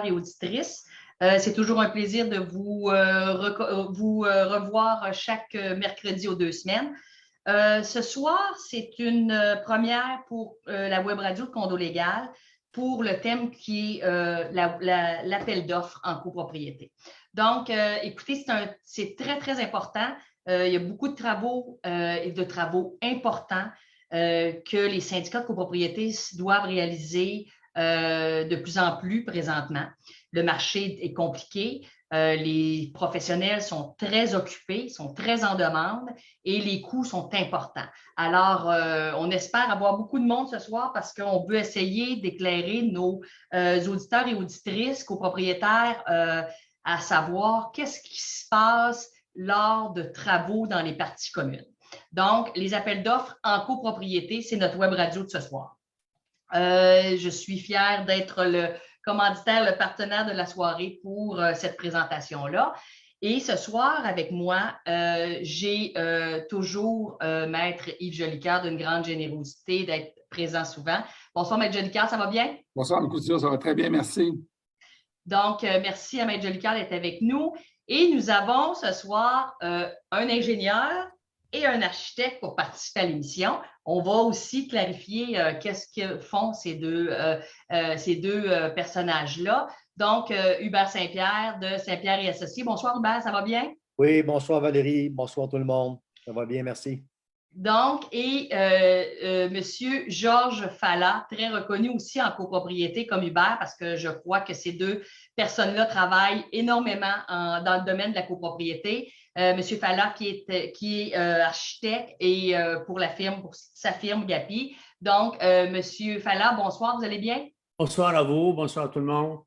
et auditrices. C'est toujours un plaisir de vous revoir chaque mercredi aux 2 semaines. Ce soir, c'est une première pour la web radio de Condo Légal pour le thème qui est l'appel d'offres en copropriété. Donc, écoutez, c'est très, très important. Il y a beaucoup de travaux et de travaux importants que les syndicats de copropriété doivent réaliser de plus en plus présentement. Le marché est compliqué. Les professionnels sont très occupés, sont très en demande et les coûts sont importants. Alors, on espère avoir beaucoup de monde ce soir parce qu'on veut essayer d'éclairer nos auditeurs et auditrices, copropriétaires, à savoir qu'est-ce qui se passe lors de travaux dans les parties communes. Donc, les appels d'offres en copropriété, c'est notre web radio de ce soir. Je suis fière d'être le commanditaire, le partenaire de la soirée pour cette présentation-là. Et ce soir, avec moi, j'ai toujours Maître Yves Jolicoeur d'une grande générosité d'être présent souvent. Bonsoir, Maître Jolicoeur, ça va bien? Bonsoir, M. Couture, ça va très bien, merci. Donc, merci à Maître Jolicoeur d'être avec nous. Et nous avons ce soir un ingénieur et un architecte pour participer à l'émission. On va aussi clarifier qu'est-ce que font ces deux personnages-là. Donc, Hubert Saint-Pierre de Saint-Pierre et Associés. Bonsoir, Hubert, ça va bien? Oui, bonsoir Valérie, bonsoir tout le monde. Ça va bien, merci. Donc, et Monsieur Georges Fallat, très reconnu aussi en copropriété comme Hubert, parce que je crois que ces deux personnes-là travaillent énormément dans le domaine de la copropriété. Monsieur Fallat qui est architecte et pour sa firme GAPI. Donc, Monsieur Fallat, bonsoir, vous allez bien? Bonsoir à vous, bonsoir à tout le monde.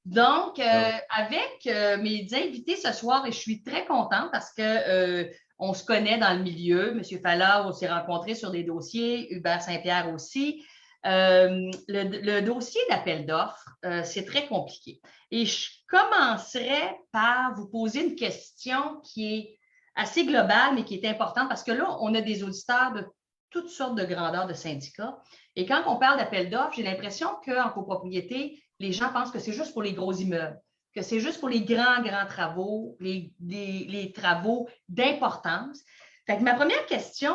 Donc, avec mes invités ce soir, et je suis très contente parce que on se connaît dans le milieu. Monsieur Fallat, on s'est rencontrés sur des dossiers, Hubert Saint-Pierre aussi. Le dossier d'appel d'offres, c'est très compliqué. Et je commencerai par vous poser une question qui est assez globale, mais qui est importante parce que là, on a des auditeurs de toutes sortes de grandeurs de syndicats. Et quand on parle d'appel d'offres, j'ai l'impression qu'en copropriété, les gens pensent que c'est juste pour les gros immeubles, que c'est juste pour les grands travaux, les travaux d'importance. Fait que ma première question,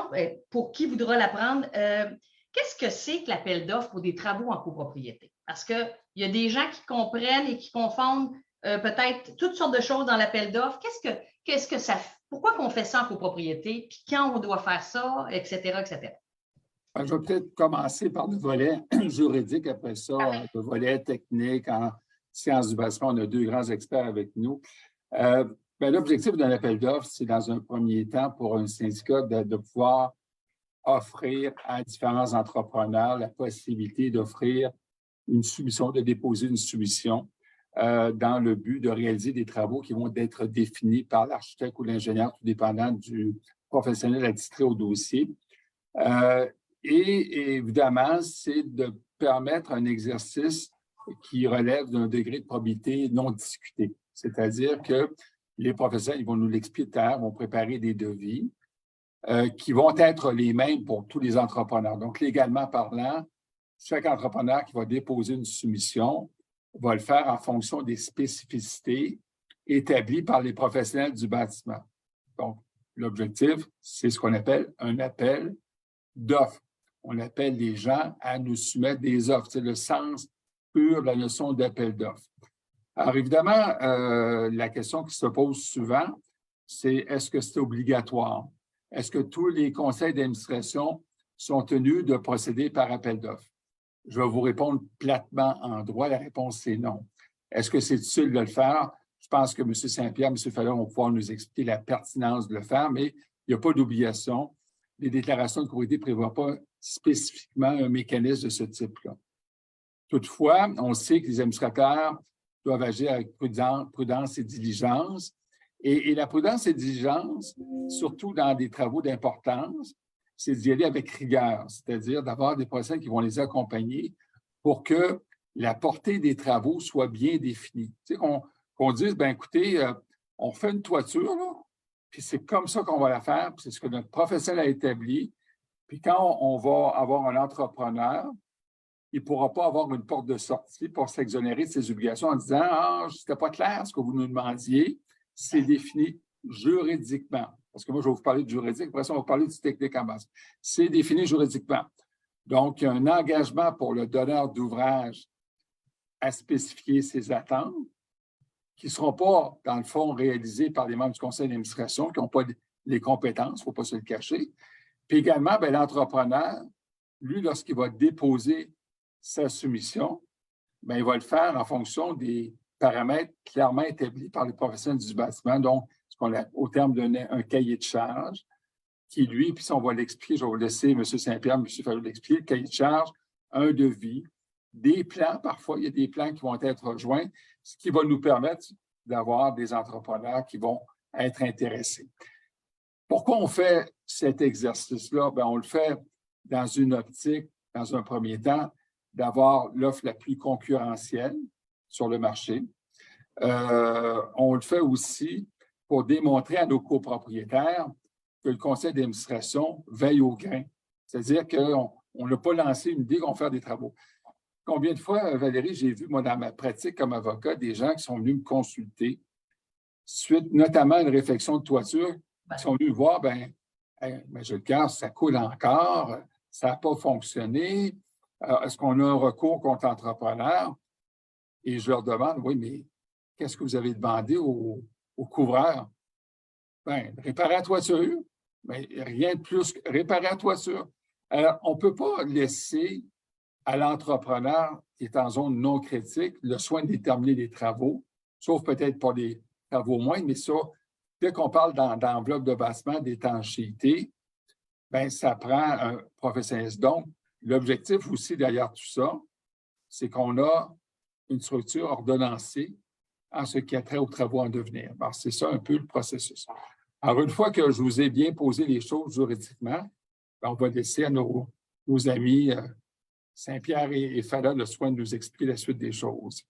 pour qui voudra la prendre, qu'est-ce que c'est que l'appel d'offres pour des travaux en copropriété? Parce qu'il y a des gens qui comprennent et qui confondent peut-être toutes sortes de choses dans l'appel d'offres. Pourquoi qu'on fait ça en copropriété? Puis quand on doit faire ça, etc., etc. Je vais peut-être commencer par le volet juridique, après ça, le volet technique. En sciences du bâtiment, on a deux grands experts avec nous. L'objectif d'un appel d'offres, c'est dans un premier temps pour un syndicat de pouvoir offrir à différents entrepreneurs la possibilité d'offrir une soumission, de déposer une soumission dans le but de réaliser des travaux qui vont être définis par l'architecte ou l'ingénieur, tout dépendant du professionnel attitré au dossier. Et évidemment, c'est de permettre un exercice qui relève d'un degré de probité non discuté. C'est-à-dire que les professionnels, ils vont nous l'expliquer, vont préparer des devis qui vont être les mêmes pour tous les entrepreneurs. Donc, légalement parlant, chaque entrepreneur qui va déposer une soumission va le faire en fonction des spécificités établies par les professionnels du bâtiment. Donc, l'objectif, c'est ce qu'on appelle un appel d'offres. On appelle les gens à nous soumettre des offres. C'est le sens pur de la notion d'appel d'offres. Alors, évidemment, la question qui se pose souvent, c'est est-ce que c'est obligatoire? Est-ce que tous les conseils d'administration sont tenus de procéder par appel d'offres? Je vais vous répondre platement en droit. La réponse, c'est non. Est-ce que c'est utile de le faire? Je pense que M. Saint-Pierre, M. Fallat vont pouvoir nous expliquer la pertinence de le faire, mais il n'y a pas d'obligation. Les déclarations de copropriété ne prévoient pas spécifiquement un mécanisme de ce type-là. Toutefois, on sait que les administrateurs doivent agir avec prudence et diligence. Et la prudence et diligence, surtout dans des travaux d'importance, c'est d'y aller avec rigueur, c'est-à-dire d'avoir des professionnels qui vont les accompagner pour que la portée des travaux soit bien définie. Tu sais, qu'on dise, bien écoutez, on fait une toiture, là, puis c'est comme ça qu'on va la faire, puis c'est ce que notre professionnel a établi. Puis quand on va avoir un entrepreneur, il ne pourra pas avoir une porte de sortie pour s'exonérer de ses obligations en disant « Ah, ce n'était pas clair ce que vous nous demandiez. » C'est défini juridiquement. Parce que moi, je vais vous parler de juridique, après ça, on va parler du technique en base. C'est défini juridiquement. Donc, il y a un engagement pour le donneur d'ouvrage à spécifier ses attentes qui ne seront pas, dans le fond, réalisées par les membres du conseil d'administration qui n'ont pas les compétences, il ne faut pas se le cacher. Puis également, bien, l'entrepreneur, lui, lorsqu'il va déposer sa soumission, bien, il va le faire en fonction des paramètres clairement établis par les professionnels du bâtiment, donc ce qu'on a au terme d'un cahier de charge, qui, lui, puis si on va l'expliquer, je vais vous laisser M. Saint-Pierre, M. Fallot l'expliquer, le cahier de charge, un devis, des plans, parfois, il y a des plans qui vont être rejoints, ce qui va nous permettre d'avoir des entrepreneurs qui vont être intéressés. Pourquoi on fait cet exercice-là? Bien, on le fait dans une optique, dans un premier temps, d'avoir l'offre la plus concurrentielle sur le marché. On le fait aussi pour démontrer à nos copropriétaires que le conseil d'administration veille au grain. C'est-à-dire qu'on n'a pas lancé une idée qu'on va faire des travaux. Combien de fois, Valérie, j'ai vu, moi, dans ma pratique comme avocat, des gens qui sont venus me consulter, suite notamment à une réflexion de toiture, qui sont venus me voir, bien, hey, je le casse, ça coule encore, ça n'a pas fonctionné, est-ce qu'on a un recours contre l'entrepreneur? Et je leur demande, oui, mais qu'est-ce que vous avez demandé au couvreur? Bien, réparer la toiture, mais rien de plus que réparer la toiture. Alors, on ne peut pas laisser à l'entrepreneur qui est en zone non critique le soin de déterminer les travaux, sauf peut-être pour les travaux moindres, mais ça, dès qu'on parle d'enveloppe de bâtiment, d'étanchéité, bien, ça prend un professionnalisme. Donc, l'objectif aussi derrière tout ça, c'est qu'on a une structure ordonnancée en ce qui a trait aux travaux en devenir. Alors, c'est ça un peu le processus. Alors, une fois que je vous ai bien posé les choses juridiquement, bien, on va laisser à nos amis Saint-Pierre et Fallot le soin de nous expliquer la suite des choses.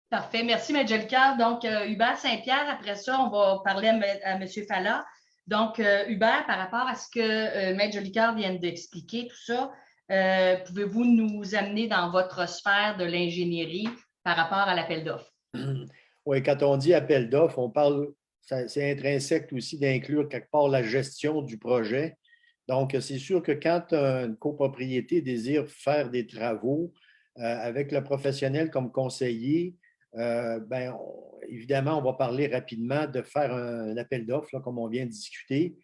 Parfait. Merci, M. Jolicoeur. Donc, Hubert Saint-Pierre, après ça, on va parler à M. Fallot. Donc, Hubert, par rapport à ce que M. Jolicoeur vient d'expliquer, tout ça, pouvez-vous nous amener dans votre sphère de l'ingénierie par rapport à l'appel d'offres? Oui, quand on dit appel d'offres, on parle, c'est intrinsèque aussi d'inclure quelque part la gestion du projet. Donc, c'est sûr que quand une copropriété désire faire des travaux avec le professionnel comme conseiller, bien, évidemment, on va parler rapidement de faire un appel d'offres, comme on vient de discuter.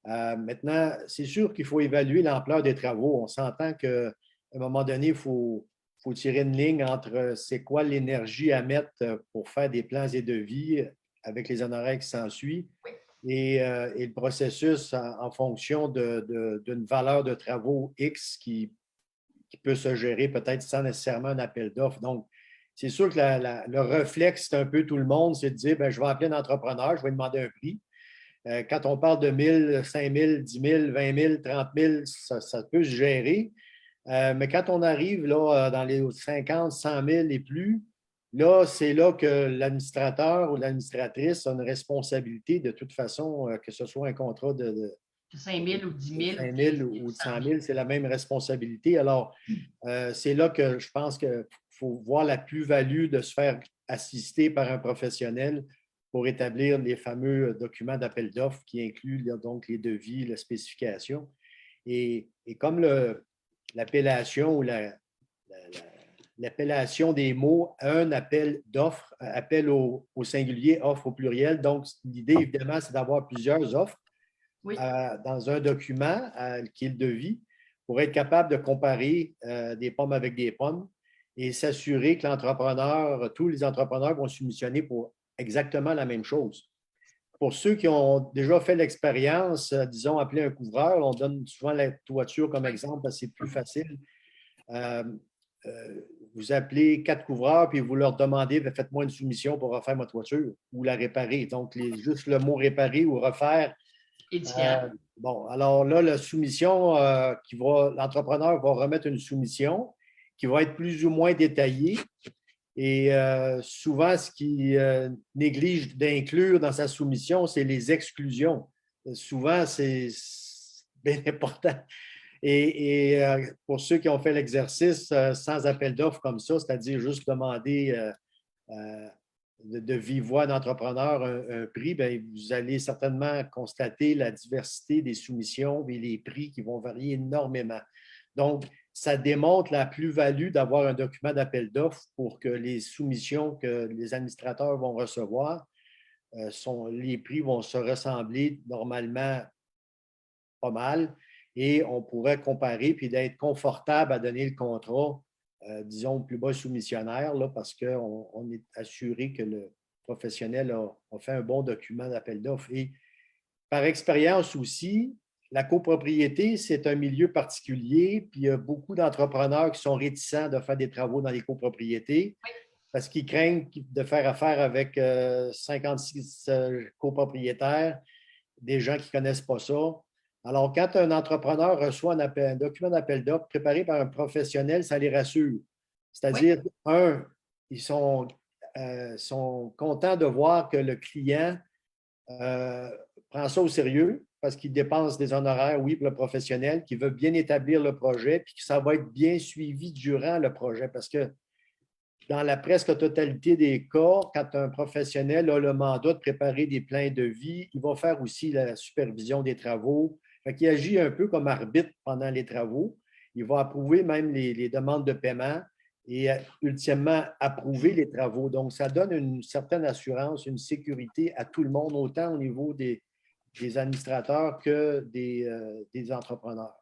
Maintenant, c'est sûr qu'il faut évaluer l'ampleur des travaux. On s'entend qu'à un moment donné, il faut tirer une ligne entre c'est quoi l'énergie à mettre pour faire des plans et devis avec les honoraires qui s'ensuivent. Oui. Et le processus en fonction d'une valeur de travaux X qui peut se gérer peut-être sans nécessairement un appel d'offres. Donc, c'est sûr que le réflexe, c'est un peu tout le monde, c'est de dire, bien, je vais appeler un entrepreneur, je vais lui demander un prix. Quand on parle de 1 000, 5 000, 10 000, 20 000, 30 000, ça peut se gérer. Mais quand on arrive là, dans les 50, 100 000 et plus, là, c'est là que l'administrateur ou l'administratrice a une responsabilité de toute façon, que ce soit un contrat de 5 000 ou 10 000. 5 000 ou 100 000, c'est la même responsabilité. Alors, c'est là que je pense qu'il faut voir la plus-value de se faire assister par un professionnel pour établir les fameux documents d'appel d'offres qui incluent donc les devis, la spécification. Et comme l'appellation ou l'appellation des mots, un appel d'offres, appel au singulier, offre au pluriel. Donc, l'idée, évidemment, c'est d'avoir plusieurs offres oui. Dans un document qui est le devis pour être capable de comparer des pommes avec des pommes et s'assurer que tous les entrepreneurs vont soumissionner pour exactement la même chose. Pour ceux qui ont déjà fait l'expérience, disons, appeler un couvreur, on donne souvent la toiture comme exemple parce que c'est plus facile. Vous appelez 4 couvreurs puis vous leur demandez, faites-moi une soumission pour refaire ma toiture ou la réparer. Donc, juste le mot réparer ou refaire. Bon, alors là, la soumission, l'entrepreneur va remettre une soumission qui va être plus ou moins détaillée. Et souvent, ce qu'il néglige d'inclure dans sa soumission, c'est les exclusions. Souvent, c'est bien important. Pour ceux qui ont fait l'exercice sans appel d'offres comme ça, c'est-à-dire juste demander de vive voix d'entrepreneur un prix, bien, vous allez certainement constater la diversité des soumissions et les prix qui vont varier énormément. Donc, ça démontre la plus-value d'avoir un document d'appel d'offres pour que les soumissions que les administrateurs vont recevoir, les prix vont se ressembler normalement pas mal et on pourrait comparer puis d'être confortable à donner le contrat, disons, au plus bas soumissionnaire là, parce qu'on est assuré que le professionnel a fait un bon document d'appel d'offres. Et par expérience aussi, la copropriété, c'est un milieu particulier, puis il y a beaucoup d'entrepreneurs qui sont réticents de faire des travaux dans les copropriétés parce qu'ils craignent de faire affaire avec 56 copropriétaires, des gens qui ne connaissent pas ça. Alors, quand un entrepreneur reçoit un document d'appel d'offres préparé par un professionnel, ça les rassure. C'est-à-dire, ils sont contents de voir que le client prend ça au sérieux parce qu'il dépense des honoraires, oui, pour le professionnel, qui veut bien établir le projet, puis que ça va être bien suivi durant le projet. Parce que dans la presque totalité des cas, quand un professionnel a le mandat de préparer des plans de vie, il va faire aussi la supervision des travaux. Il agit un peu comme arbitre pendant les travaux. Il va approuver même les demandes de paiement et ultimement approuver les travaux. Donc, ça donne une certaine assurance, une sécurité à tout le monde, autant au niveau des administrateurs que des entrepreneurs.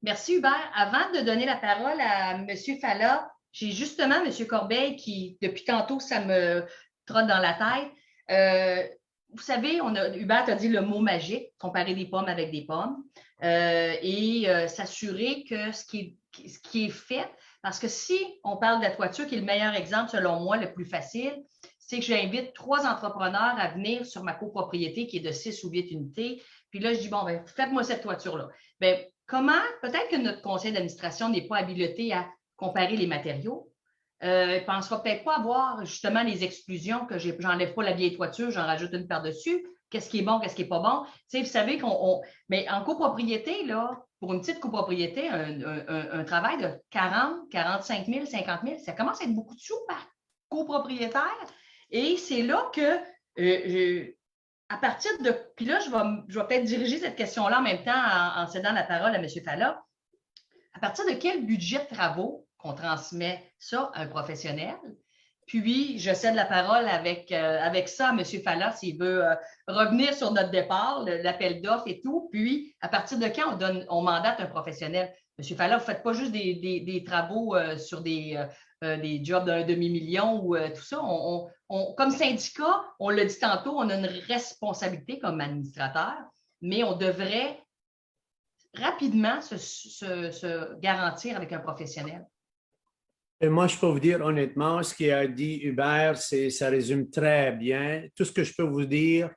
Merci Hubert. Avant de donner la parole à M. Fallat, j'ai justement M. Corbeil qui, depuis tantôt, ça me trotte dans la tête. Vous savez, Hubert a dit le mot magique, comparer des pommes avec des pommes, et s'assurer que ce qui est fait, parce que si on parle de la toiture, qui est le meilleur exemple, selon moi, le plus facile, c'est que j'invite 3 entrepreneurs à venir sur ma copropriété qui est de 6 ou 8 unités. Puis là, je dis, bon, ben, faites-moi cette toiture-là. Bien, comment, peut-être que notre conseil d'administration n'est pas habilité à comparer les matériaux. Il ne pensera peut-être pas avoir justement les exclusions que j'enlève pas la vieille toiture, j'en rajoute une par-dessus. Qu'est-ce qui est bon, qu'est-ce qui n'est pas bon? Tu sais, vous savez mais en copropriété, là, pour une petite copropriété, un travail de 40, 45 000, 50 000, ça commence à être beaucoup de sous par copropriétaire. Et c'est là que, à partir de. Puis là, je vais peut-être diriger cette question-là en même temps en cédant la parole à M. Fallat. À partir de quel budget de travaux qu'on transmet ça à un professionnel? Puis, je cède la parole avec ça à M. Fallat s'il veut revenir sur notre départ, l'appel d'offres et tout. Puis, à partir de quand on mandate un professionnel? M. Fallat, vous ne faites pas juste des travaux sur des jobs d'un demi-million ou tout ça. Comme syndicat, on l'a dit tantôt, on a une responsabilité comme administrateur, mais on devrait rapidement se garantir avec un professionnel. Et moi, je peux vous dire honnêtement, ce qu'a dit Hubert, ça résume très bien. Tout ce que je peux vous dire,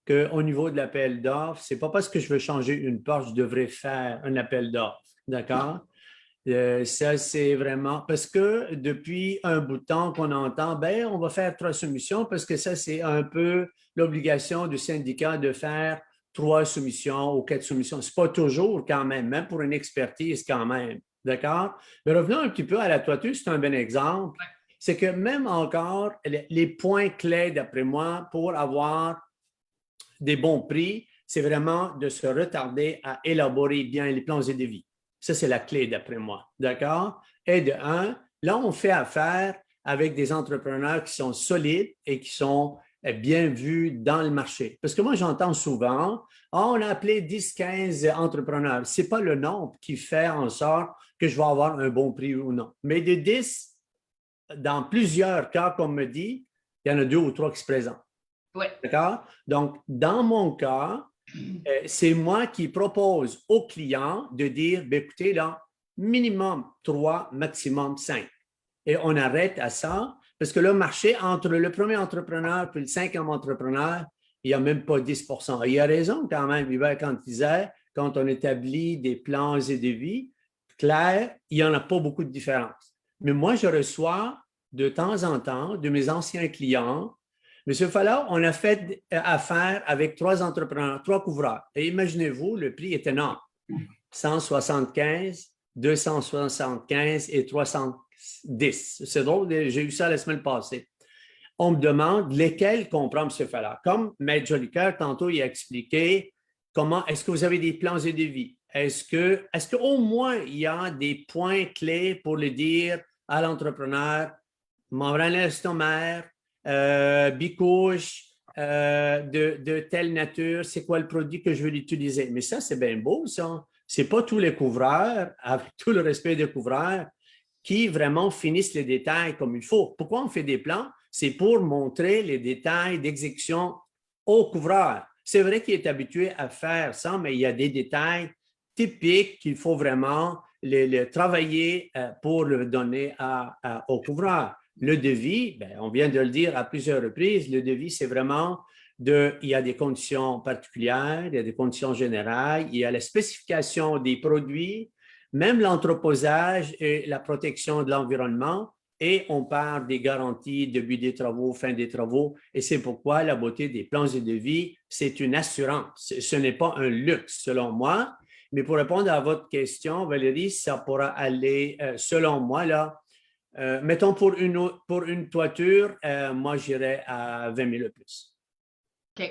qu'au niveau de l'appel d'offres, ce n'est pas parce que je veux changer une porte, je devrais faire un appel d'offres. D'accord? Ça, c'est vraiment parce que depuis un bout de temps qu'on entend, ben, on va faire 3 soumissions parce que ça, c'est un peu l'obligation du syndicat de faire 3 soumissions ou 4 soumissions. Ce n'est pas toujours quand même pour une expertise quand même. D'accord? Mais revenons un petit peu à la toiture, c'est un bon exemple. C'est que même encore, les points clés, d'après moi, pour avoir des bons prix, c'est vraiment de se retarder à élaborer bien les plans et devis. Ça, c'est la clé, d'après moi. D'accord? Et de un, là, on fait affaire avec des entrepreneurs qui sont solides et qui sont bien vus dans le marché. Parce que moi, j'entends souvent, on a appelé 10, 15 entrepreneurs. Ce n'est pas le nombre qui fait en sorte que je vais avoir un bon prix ou non. Mais de 10, dans plusieurs cas, comme me dit, il y en a 2 ou 3 qui se présentent. Oui. D'accord? Donc, dans mon cas, c'est moi qui propose au client de dire, écoutez, là, minimum 3, maximum 5. Et on arrête à ça parce que le marché, entre le premier entrepreneur et le 5e entrepreneur, il n'y a même pas 10 %. Il a raison quand même, Hubert, quand il disait, quand on établit des plans et devis, clair, il n'y en a pas beaucoup de différence. Mais moi, je reçois de temps en temps de mes anciens clients. Monsieur Fallat, on a fait affaire avec 3 entrepreneurs, 3 couvreurs. Et imaginez-vous, le prix est énorme. 175, 275 et 310. C'est drôle, j'ai eu ça la semaine passée. On me demande lesquels comprend M. Fallard. Comme Maître Jolicoeur, tantôt, il a expliqué comment, est-ce que vous avez des plans et devis? Est-ce qu'au moins il y a des points clés pour le dire à l'entrepreneur, membrane stomère, bicouche, de telle nature, c'est quoi le produit que je veux l'utiliser? Mais ça, c'est bien beau, ça. Ce n'est pas tous les couvreurs, avec tout le respect des couvreurs, qui vraiment finissent les détails comme il faut. Pourquoi on fait des plans? C'est pour montrer les détails d'exécution au couvreur. C'est vrai qu'il est habitué à faire ça, mais il y a des détails typiques qu'il faut vraiment les travailler pour le donner au couvreur. Le devis, ben, on vient de le dire à plusieurs reprises, le devis, c'est vraiment il y a des conditions particulières, il y a des conditions générales, il y a la spécification des produits, même l'entreposage et la protection de l'environnement, et on parle des garanties, début des travaux, fin des travaux, et c'est pourquoi la beauté des plans et devis, c'est une assurance. Ce n'est pas un luxe, selon moi, mais pour répondre à votre question, Valérie, ça pourra aller, selon moi, là, mettons pour une toiture, moi, j'irais à 20 000 et plus. OK.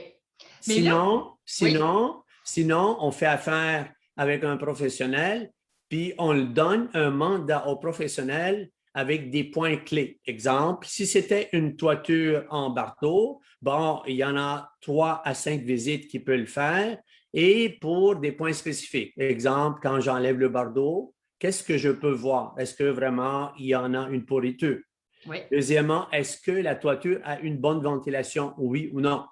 Mais là, Sinon, on fait affaire avec un professionnel, puis on le donne un mandat au professionnel avec des points clés. Exemple, si c'était une toiture en bardeau, bon, il y en a 3 à 5 visites qui peuvent le faire, et pour des points spécifiques. Exemple, quand j'enlève le bardeau, qu'est-ce que je peux voir? Est-ce que vraiment il y en a une pourriture? oui. Deuxièmement, est-ce que la toiture a une bonne ventilation, oui ou non?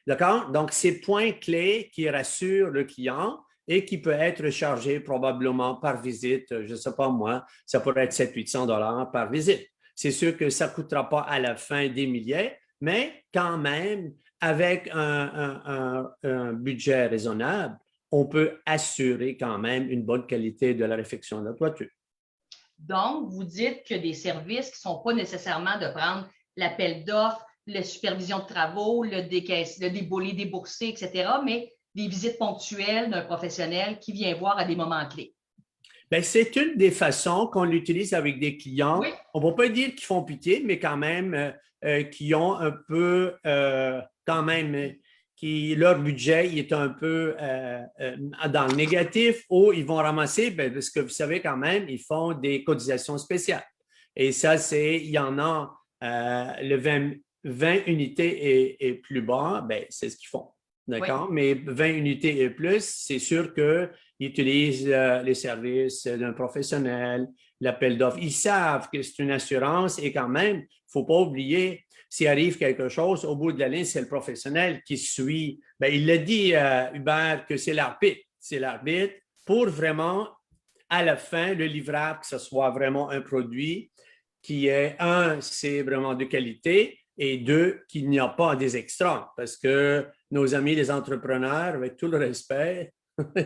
D'accord? Donc, ces points clés qui rassurent le client et qui peut être chargé probablement par visite, je ne sais pas moi, ça pourrait être 700-800 $ par visite. C'est sûr que ça ne coûtera pas à la fin des milliers, mais quand même, avec un budget raisonnable, on peut assurer quand même une bonne qualité de la réfection de la toiture. Donc, vous dites que des services qui ne sont pas nécessairement de prendre l'appel d'offres, la supervision de travaux, le débourser, etc., mais des visites ponctuelles d'un professionnel qui vient voir à des moments clés. Bien, c'est une des façons qu'on l'utilise avec des clients. Oui. On ne va pas dire qu'ils font pitié, mais quand même, qui ont un peu, quand même, leur budget il est un peu dans le négatif, ou ils vont ramasser, bien, parce que vous savez quand même, ils font des cotisations spéciales. Et ça, il y en a le 20 unités et plus bas, bien, c'est ce qu'ils font. D'accord? Oui. Mais 20 unités et plus, c'est sûr qu'ils utilisent les services d'un professionnel, l'appel d'offres. Ils savent que c'est une assurance et quand même, il ne faut pas oublier, s'il arrive quelque chose, au bout de la ligne, c'est le professionnel qui suit. Bien, il l'a dit, Hubert, que c'est l'arbitre. C'est l'arbitre pour vraiment, à la fin, le livrable, que ce soit vraiment un produit qui est, c'est vraiment de qualité, et 2, qu'il n'y a pas des extras. Parce que nos amis les entrepreneurs, avec tout le respect,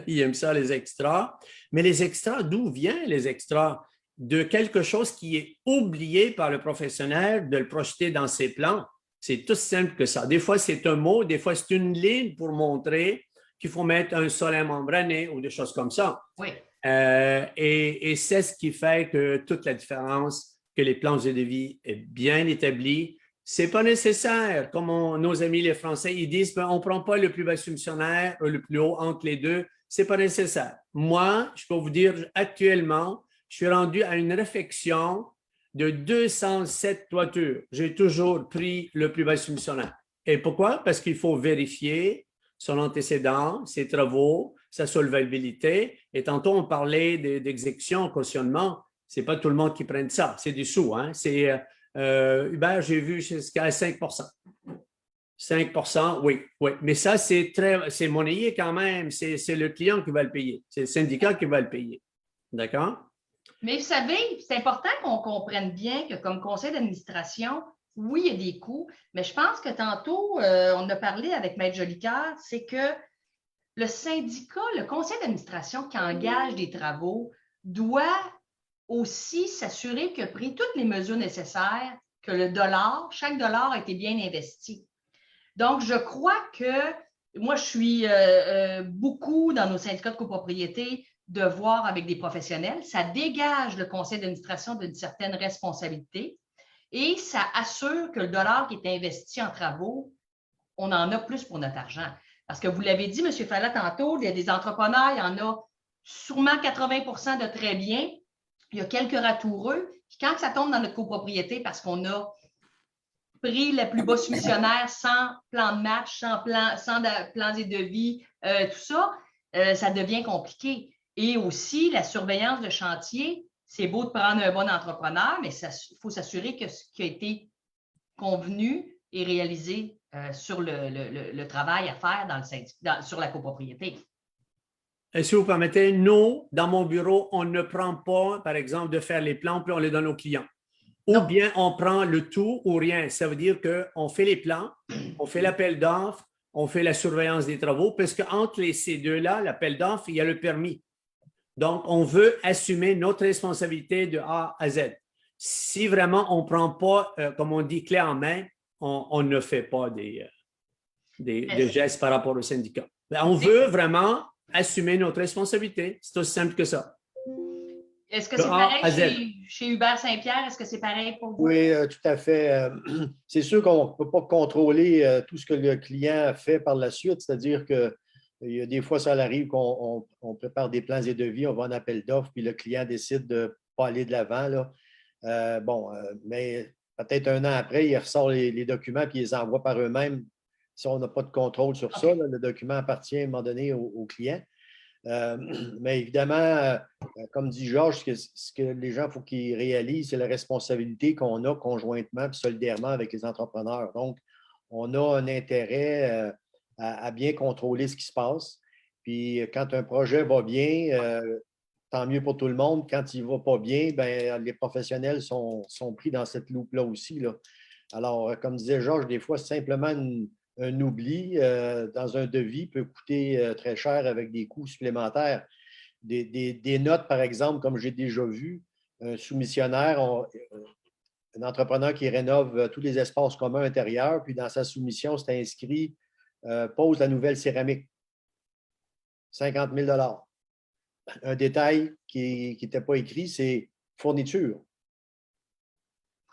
ils aiment ça, les extras. Mais les extras, d'où viennent les extras? De quelque chose qui est oublié par le professionnel, de le projeter dans ses plans. C'est tout simple que ça. Des fois, c'est un mot, des fois, c'est une ligne pour montrer qu'il faut mettre un soleil membrané ou des choses comme ça. Oui. Et c'est ce qui fait que toute la différence, que les plans de devis est bien établi. Ce n'est pas nécessaire, comme nos amis les Français, ils disent, ben, on ne prend pas le plus bas soumissionnaire ou le plus haut entre les deux. Ce n'est pas nécessaire. Moi, je peux vous dire, actuellement, je suis rendu à une réfection de 207 toitures. J'ai toujours pris le plus bas soumissionnaire. Et pourquoi? Parce qu'il faut vérifier son antécédent, ses travaux, sa solvabilité. Et tantôt, on parlait d'exécution, cautionnement. Ce n'est pas tout le monde qui prenne ça. C'est du sous. Hein? C'est... Hubert, j'ai vu jusqu'à 5 5 oui. Mais ça, c'est monnayé quand même. C'est le client qui va le payer. C'est le syndicat qui va le payer. D'accord? Mais vous savez, c'est important qu'on comprenne bien que comme conseil d'administration, oui, il y a des coûts, mais je pense que tantôt, on a parlé avec Maître Jolicoeur, c'est que le syndicat, le conseil d'administration qui engage des travaux doit aussi s'assurer qu'il a pris toutes les mesures nécessaires, que chaque dollar a été bien investi. Donc, je crois que moi, je suis beaucoup dans nos syndicats de copropriété de voir avec des professionnels. Ça dégage le conseil d'administration d'une certaine responsabilité et ça assure que le dollar qui est investi en travaux, on en a plus pour notre argent. Parce que vous l'avez dit, M. Fallat, tantôt, il y a des entrepreneurs, il y en a sûrement 80% de très bien. Il y a quelques ratoureux. Puis quand ça tombe dans notre copropriété, parce qu'on a pris le plus bas soumissionnaire sans plan de match, sans plan des devis, tout ça, ça devient compliqué. Et aussi, la surveillance de chantier, c'est beau de prendre un bon entrepreneur, mais il faut s'assurer que ce qui a été convenu est réalisé sur le travail à faire sur la copropriété. Et si vous permettez, nous, dans mon bureau, on ne prend pas, par exemple, de faire les plans puis on les donne aux clients. Ou Non. bien on prend le tout ou rien. Ça veut dire qu'on fait les plans, on fait l'appel d'offres, on fait la surveillance des travaux, parce qu'entre ces deux-là, l'appel d'offres, il y a le permis. Donc, on veut assumer notre responsabilité de A à Z. Si vraiment on ne prend pas, comme on dit, clé en main, on ne fait pas des gestes par rapport au syndicat. On veut vraiment assumer notre responsabilité. C'est aussi simple que ça. Est-ce que c'est pareil chez Hubert Saint-Pierre? Est-ce que c'est pareil pour vous? Oui, tout à fait. C'est sûr qu'on ne peut pas contrôler tout ce que le client fait par la suite. C'est-à-dire que il y a des fois, ça arrive qu'on prépare des plans et devis, on va en appel d'offres, puis le client décide de ne pas aller de l'avant. Mais peut-être un an après, il ressort les documents puis il les envoie par eux-mêmes. Si on n'a pas de contrôle sur ça, le document appartient à un moment donné au client. Mais évidemment, comme dit Georges, ce que les gens, il faut qu'ils réalisent, c'est la responsabilité qu'on a conjointement et solidairement avec les entrepreneurs. Donc, on a un intérêt à bien contrôler ce qui se passe. Puis, quand un projet va bien, tant mieux pour tout le monde. Quand il ne va pas bien, ben, les professionnels sont pris dans cette loupe-là aussi. Là. Alors, comme disait Georges, des fois, c'est simplement un oubli dans un devis peut coûter très cher avec des coûts supplémentaires. Des notes, par exemple, comme j'ai déjà vu, un soumissionnaire, un entrepreneur qui rénove tous les espaces communs intérieurs, puis dans sa soumission, c'est inscrit pose la nouvelle céramique. 50 000 $. Un détail qui n'était pas écrit, c'est fourniture.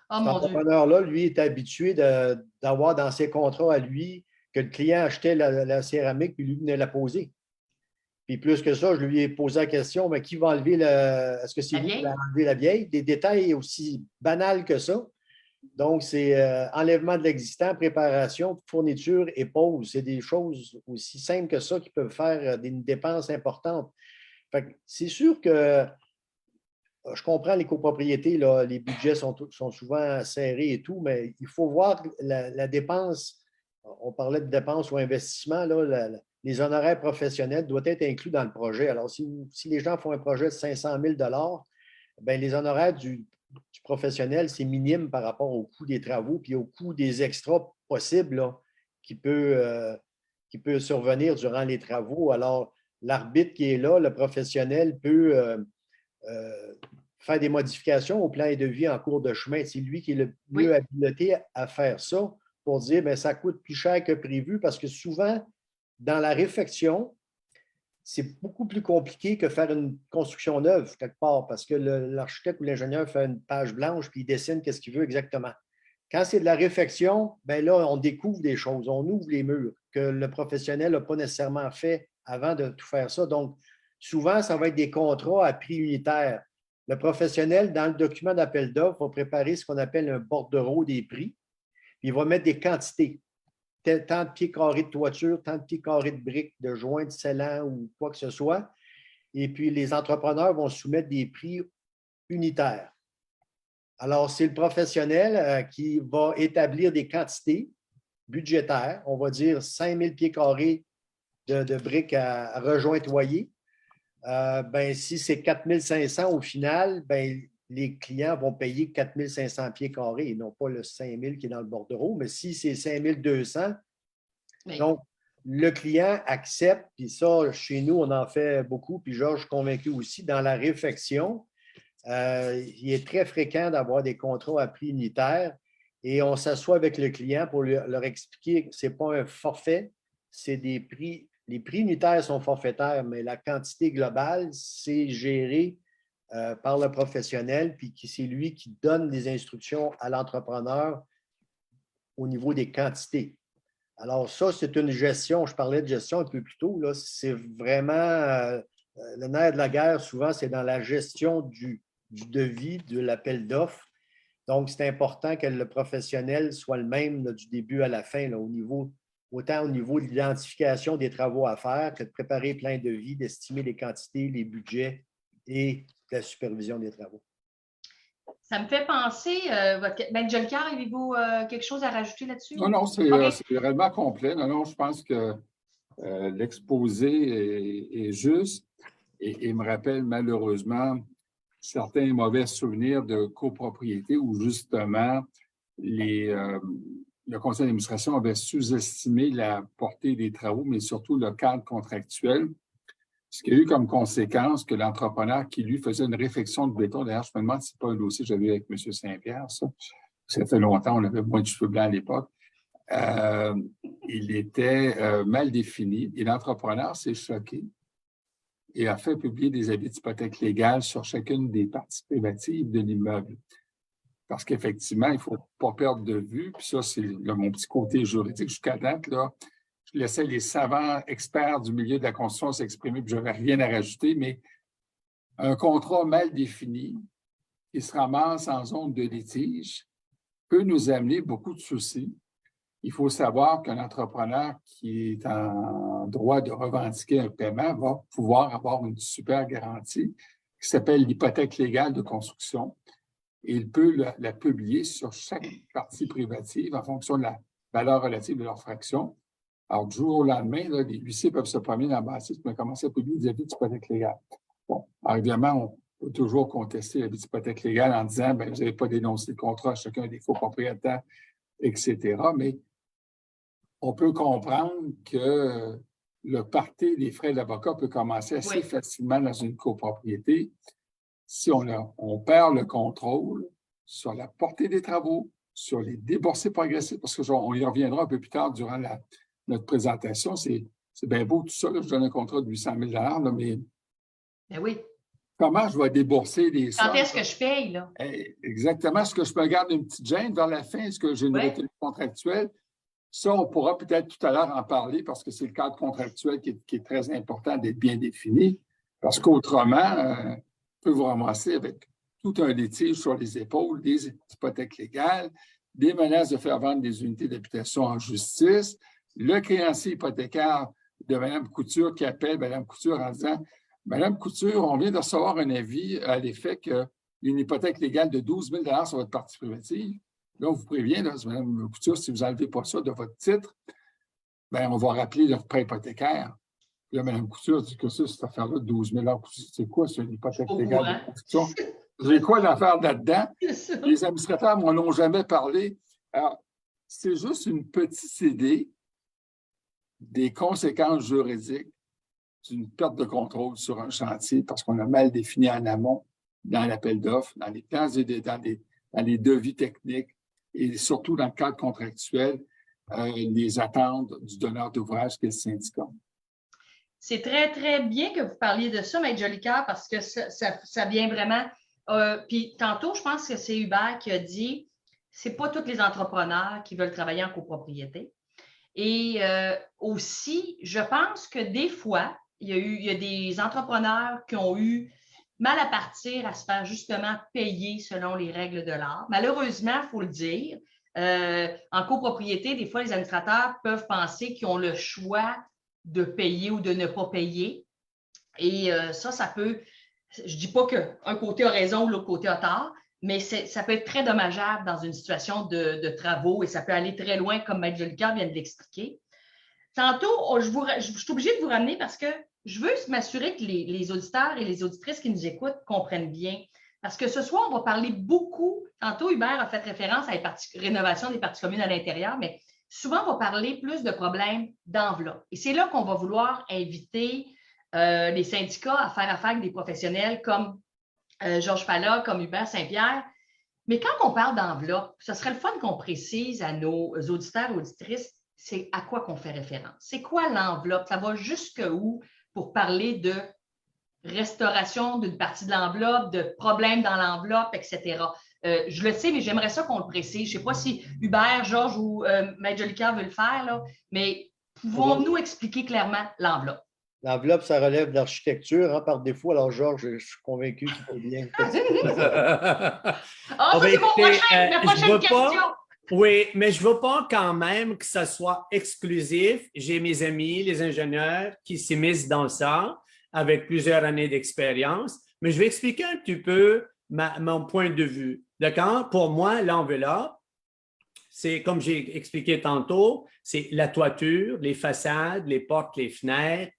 Oh, Cet entrepreneur-là, lui, est habitué d'avoir dans ses contrats à lui que le client achetait la céramique puis lui venait la poser. Puis plus que ça, je lui ai posé la question, mais qui va enlever est-ce que c'est vous qui va enlever la vieille? Des détails aussi banals que ça. Donc, c'est enlèvement de l'existant, préparation, fourniture et pose. C'est des choses aussi simples que ça qui peuvent faire des dépenses importantes. C'est sûr que je comprends les copropriétés, là, les budgets sont souvent serrés et tout, mais il faut voir la dépense. On parlait de dépenses ou investissement, là, les honoraires professionnels doivent être inclus dans le projet. Alors, si les gens font un projet de 500 000 bien, les honoraires du professionnel, c'est minime par rapport au coût des travaux puis au coût des extras possibles là, qui peut survenir durant les travaux. Alors, l'arbitre qui est là, le professionnel, peut faire des modifications au plan et devis en cours de chemin. C'est lui qui est le mieux habilité à faire ça pour dire que ça coûte plus cher que prévu parce que souvent, dans la réfection, c'est beaucoup plus compliqué que faire une construction neuve quelque part parce que l'architecte ou l'ingénieur fait une page blanche puis il dessine ce qu'il veut exactement. Quand c'est de la réfection, bien là, on découvre des choses, on ouvre les murs que le professionnel n'a pas nécessairement fait avant de tout faire ça. Donc, souvent, ça va être des contrats à prix unitaire. Le professionnel, dans le document d'appel d'offres, va préparer ce qu'on appelle un bordereau des prix. Puis il va mettre des quantités. Tant de pieds carrés de toiture, tant de pieds carrés de briques, de joints, de scellants ou quoi que ce soit. Et puis, les entrepreneurs vont soumettre des prix unitaires. Alors, c'est le professionnel qui va établir des quantités budgétaires. On va dire 5 000 pieds carrés de briques à rejointoyer. Si c'est 4 500 au final, les clients vont payer 4 500 pieds carrés et non pas le 5 000 qui est dans le bordereau. Mais si c'est 5 200, donc le client accepte, puis ça, chez nous, on en fait beaucoup, puis Georges, je suis convaincu aussi, dans la réfection, il est très fréquent d'avoir des contrats à prix unitaire et on s'assoit avec le client pour leur expliquer que ce n'est pas un forfait, c'est des prix. Les prix unitaires sont forfaitaires, mais la quantité globale, c'est géré par le professionnel, puis c'est lui qui donne des instructions à l'entrepreneur au niveau des quantités. Alors ça, c'est une gestion, je parlais de gestion un peu plus tôt, là, c'est vraiment le nerf de la guerre, souvent, c'est dans la gestion du devis, de l'appel d'offres. Donc, c'est important que le professionnel soit le même là, du début à la fin, là, autant au niveau de l'identification des travaux à faire que de préparer plein de devis, d'estimer les quantités, les budgets et la supervision des travaux. Ça me fait penser, Jolicoeur, avez-vous quelque chose à rajouter là-dessus? Non, c'est vraiment complet. Non, je pense que l'exposé est juste et me rappelle malheureusement certains mauvais souvenirs de copropriété où justement le conseil d'administration avait sous-estimé la portée des travaux, mais surtout le cadre contractuel, ce qui a eu comme conséquence que l'entrepreneur qui, lui, faisait une réfection de béton, d'ailleurs, je me demande si c'est pas un dossier que j'avais avec M. Saint-Pierre, ça fait longtemps, on avait moins de cheveux blancs à l'époque, il était mal défini et l'entrepreneur s'est choqué et a fait publier des avis d'hypothèque légale sur chacune des parties privatives de l'immeuble. Parce qu'effectivement, il ne faut pas perdre de vue, puis ça, c'est mon petit côté juridique jusqu'à date, là. Je laissais les savants experts du milieu de la construction s'exprimer, puis je n'avais rien à rajouter, mais un contrat mal défini qui se ramasse en zone de litige peut nous amener beaucoup de soucis. Il faut savoir qu'un entrepreneur qui est en droit de revendiquer un paiement va pouvoir avoir une super garantie qui s'appelle l'hypothèque légale de construction. Et il peut la publier sur chaque partie privative en fonction de la valeur relative de leur fraction. Alors, du jour au lendemain, là, les huissiers peuvent se promener dans la bâtisse et commencer à publier des avis d'hypothèque légale. Bon, alors évidemment, on peut toujours contester l'avis d'hypothèque légale en disant bien, vous n'avez pas dénoncé le contrat à chacun des faux propriétaires, etc. Mais on peut comprendre que le party des frais d'avocat peut commencer assez facilement dans une copropriété si on perd le contrôle sur la portée des travaux, sur les déboursés progressifs, parce qu'on y reviendra un peu plus tard durant notre présentation. C'est bien beau tout ça, là, je donne un contrat de 800 000 là, mais oui. Comment je vais débourser les sommes? Quand est-ce que je paye, là? Exactement. Est-ce que je me garde une petite gêne vers la fin? Est-ce que j'ai une retenue contractuelle? Ça, on pourra peut-être tout à l'heure en parler parce que c'est le cadre contractuel qui est très important d'être bien défini. Parce qu'autrement, on peut vous ramasser avec tout un litige sur les épaules, des hypothèques légales, des menaces de faire vendre des unités d'habitation en justice, le créancier hypothécaire de Mme Couture qui appelle Mme Couture en disant « Mme Couture, on vient de recevoir un avis à l'effet qu'une hypothèque légale de 12 000 sur votre partie privative. Là, on vous prévient, là, Mme Couture, si vous n'enlevez pas ça de votre titre, bien, on va rappeler le prêt hypothécaire. » Là, Mme Couture dit que ça, cette affaire-là de 12 000 c'est quoi, c'est une hypothèque légale de construction? J'ai quoi l'affaire là-dedans? Les administrateurs ne m'en ont jamais parlé. Alors, c'est juste une petite idée des conséquences juridiques d'une perte de contrôle sur un chantier parce qu'on a mal défini en amont dans l'appel d'offres, dans les plans, dans les devis techniques et surtout dans le cadre contractuel, les attentes du donneur d'ouvrage qui est le syndicat. C'est très, très bien que vous parliez de ça, Maître Jolicoeur, parce que ça vient vraiment... puis tantôt, je pense que c'est Hubert qui a dit c'est pas tous les entrepreneurs qui veulent travailler en copropriété. Et aussi, je pense que des fois, il y a des entrepreneurs qui ont eu mal à partir à se faire justement payer selon les règles de l'art. Malheureusement, il faut le dire, en copropriété, des fois, les administrateurs peuvent penser qu'ils ont le choix de payer ou de ne pas payer. Et ça peut... Je ne dis pas qu'un côté a raison ou l'autre côté a tort, mais ça peut être très dommageable dans une situation de travaux et ça peut aller très loin, comme Maître Jolicoeur vient de l'expliquer. Tantôt, je suis obligée de vous ramener parce que je veux m'assurer que les auditeurs et les auditrices qui nous écoutent comprennent bien. Parce que ce soir, on va parler beaucoup. Tantôt, Hubert a fait référence à la rénovation des parties communes à l'intérieur, mais souvent, on va parler plus de problèmes d'enveloppe. Et c'est là qu'on va vouloir inviter les syndicats à faire affaire avec des professionnels comme Georges Falla, comme Hubert Saint-Pierre. Mais quand on parle d'enveloppe, ce serait le fun qu'on précise à nos auditeurs et auditrices c'est à quoi qu'on fait référence? C'est quoi l'enveloppe? Ça va jusqu'où pour parler de restauration d'une partie de l'enveloppe, de problèmes dans l'enveloppe, etc. Je le sais, mais j'aimerais ça qu'on le précise. Je ne sais pas si Hubert, Georges ou Maître Jolicoeur veut le faire, là, mais pouvons-nous expliquer clairement l'enveloppe? L'enveloppe, ça relève de l'architecture, hein, par défaut. Alors, Georges, je suis convaincu qu'il faut bien. Ah, On ça, va c'est mon écouter, prochain, ma je prochaine veux question. pas, oui, mais je ne veux pas quand même que ça soit exclusif. J'ai mes amis, les ingénieurs, qui s'immiscent dans ça avec plusieurs années d'expérience, mais je vais expliquer un petit peu mon point de vue. D'accord? Pour moi, l'enveloppe, c'est comme j'ai expliqué tantôt, c'est la toiture, les façades, les portes, les fenêtres.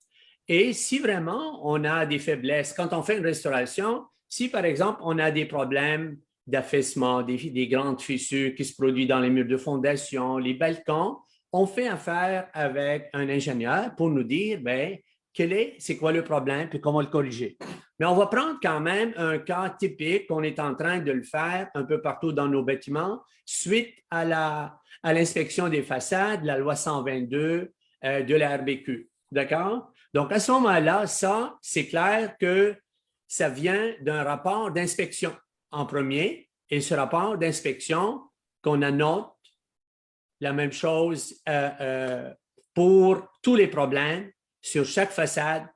Et si vraiment on a des faiblesses, quand on fait une restauration, si par exemple on a des problèmes d'affaissement, des grandes fissures qui se produisent dans les murs de fondation, les balcons, on fait affaire avec un ingénieur pour nous dire, bien, c'est quoi le problème et comment le corriger. Mais on va prendre quand même un cas typique qu'on est en train de le faire un peu partout dans nos bâtiments suite à l'inspection des façades, la loi 122 de la RBQ. D'accord? Donc, à ce moment-là, ça, c'est clair que ça vient d'un rapport d'inspection en premier, et ce rapport d'inspection qu'on annote la même chose pour tous les problèmes sur chaque façade,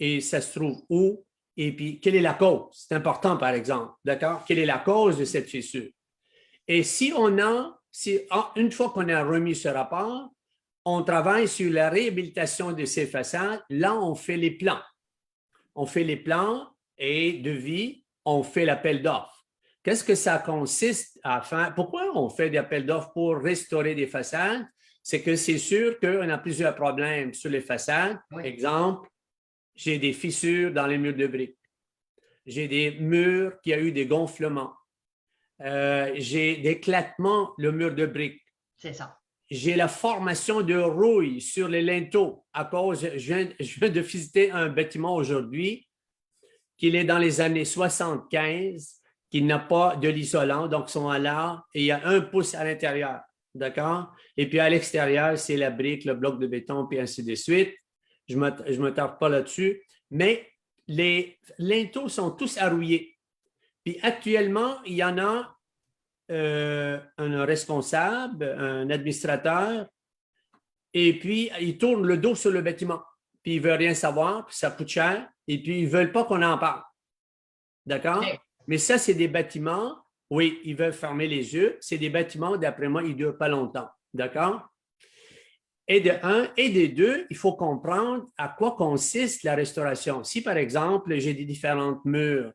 et ça se trouve où, et puis quelle est la cause. C'est important, par exemple, d'accord? Quelle est la cause de cette fissure? Et une fois qu'on a remis ce rapport, on travaille sur la réhabilitation de ces façades. Là, on fait les plans. On fait les plans et devis, on fait l'appel d'offres. Qu'est-ce que ça consiste à faire? Pourquoi on fait des appels d'offres pour restaurer des façades? C'est que c'est sûr qu'on a plusieurs problèmes sur les façades. Oui. Exemple, j'ai des fissures dans les murs de briques. J'ai des murs qui ont eu des gonflements. J'ai des éclatements, le mur de briques. C'est ça. J'ai la formation de rouille sur les linteaux à cause, je viens de visiter un bâtiment aujourd'hui qui est dans les années 75, qui n'a pas de l'isolant, donc ils sont là et il y a 1 pouce à l'intérieur, d'accord? Et puis à l'extérieur, c'est la brique, le bloc de béton, puis ainsi de suite. Je ne me tarde pas là-dessus, mais les linteaux sont tous arrouillés. Puis actuellement, il y en a un responsable, un administrateur, et puis il tourne le dos sur le bâtiment. Puis il ne veut rien savoir, puis ça coûte cher, et puis ils ne veulent pas qu'on en parle. D'accord? Okay. Mais ça, c'est des bâtiments, oui, ils veulent fermer les yeux. C'est des bâtiments, d'après moi, ils ne durent pas longtemps. D'accord? Et de un, et de deux, il faut comprendre à quoi consiste la restauration. Si, par exemple, j'ai des différentes murs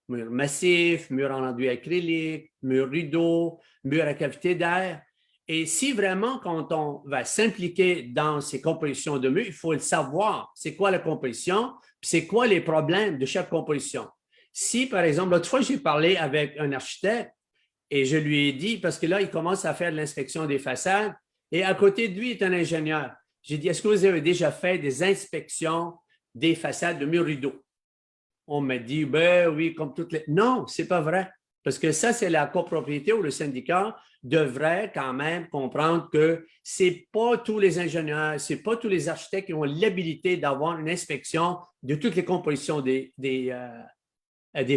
massifs, murs en enduit acrylique, murs rideaux, murs à cavité d'air, et si vraiment, quand on va s'impliquer dans ces compositions de murs, il faut le savoir, c'est quoi la composition, puis c'est quoi les problèmes de chaque composition. Si, par exemple, l'autre fois, j'ai parlé avec un architecte et je lui ai dit, parce que là, il commence à faire de l'inspection des façades, et à côté de lui est un ingénieur. J'ai dit, est-ce que vous avez déjà fait des inspections des façades de murs rideaux? On m'a dit, ben oui, comme toutes les... Non, ce n'est pas vrai. Parce que ça, c'est la copropriété où le syndicat devrait quand même comprendre que ce n'est pas tous les ingénieurs, ce n'est pas tous les architectes qui ont l'habilité d'avoir une inspection de toutes les compositions des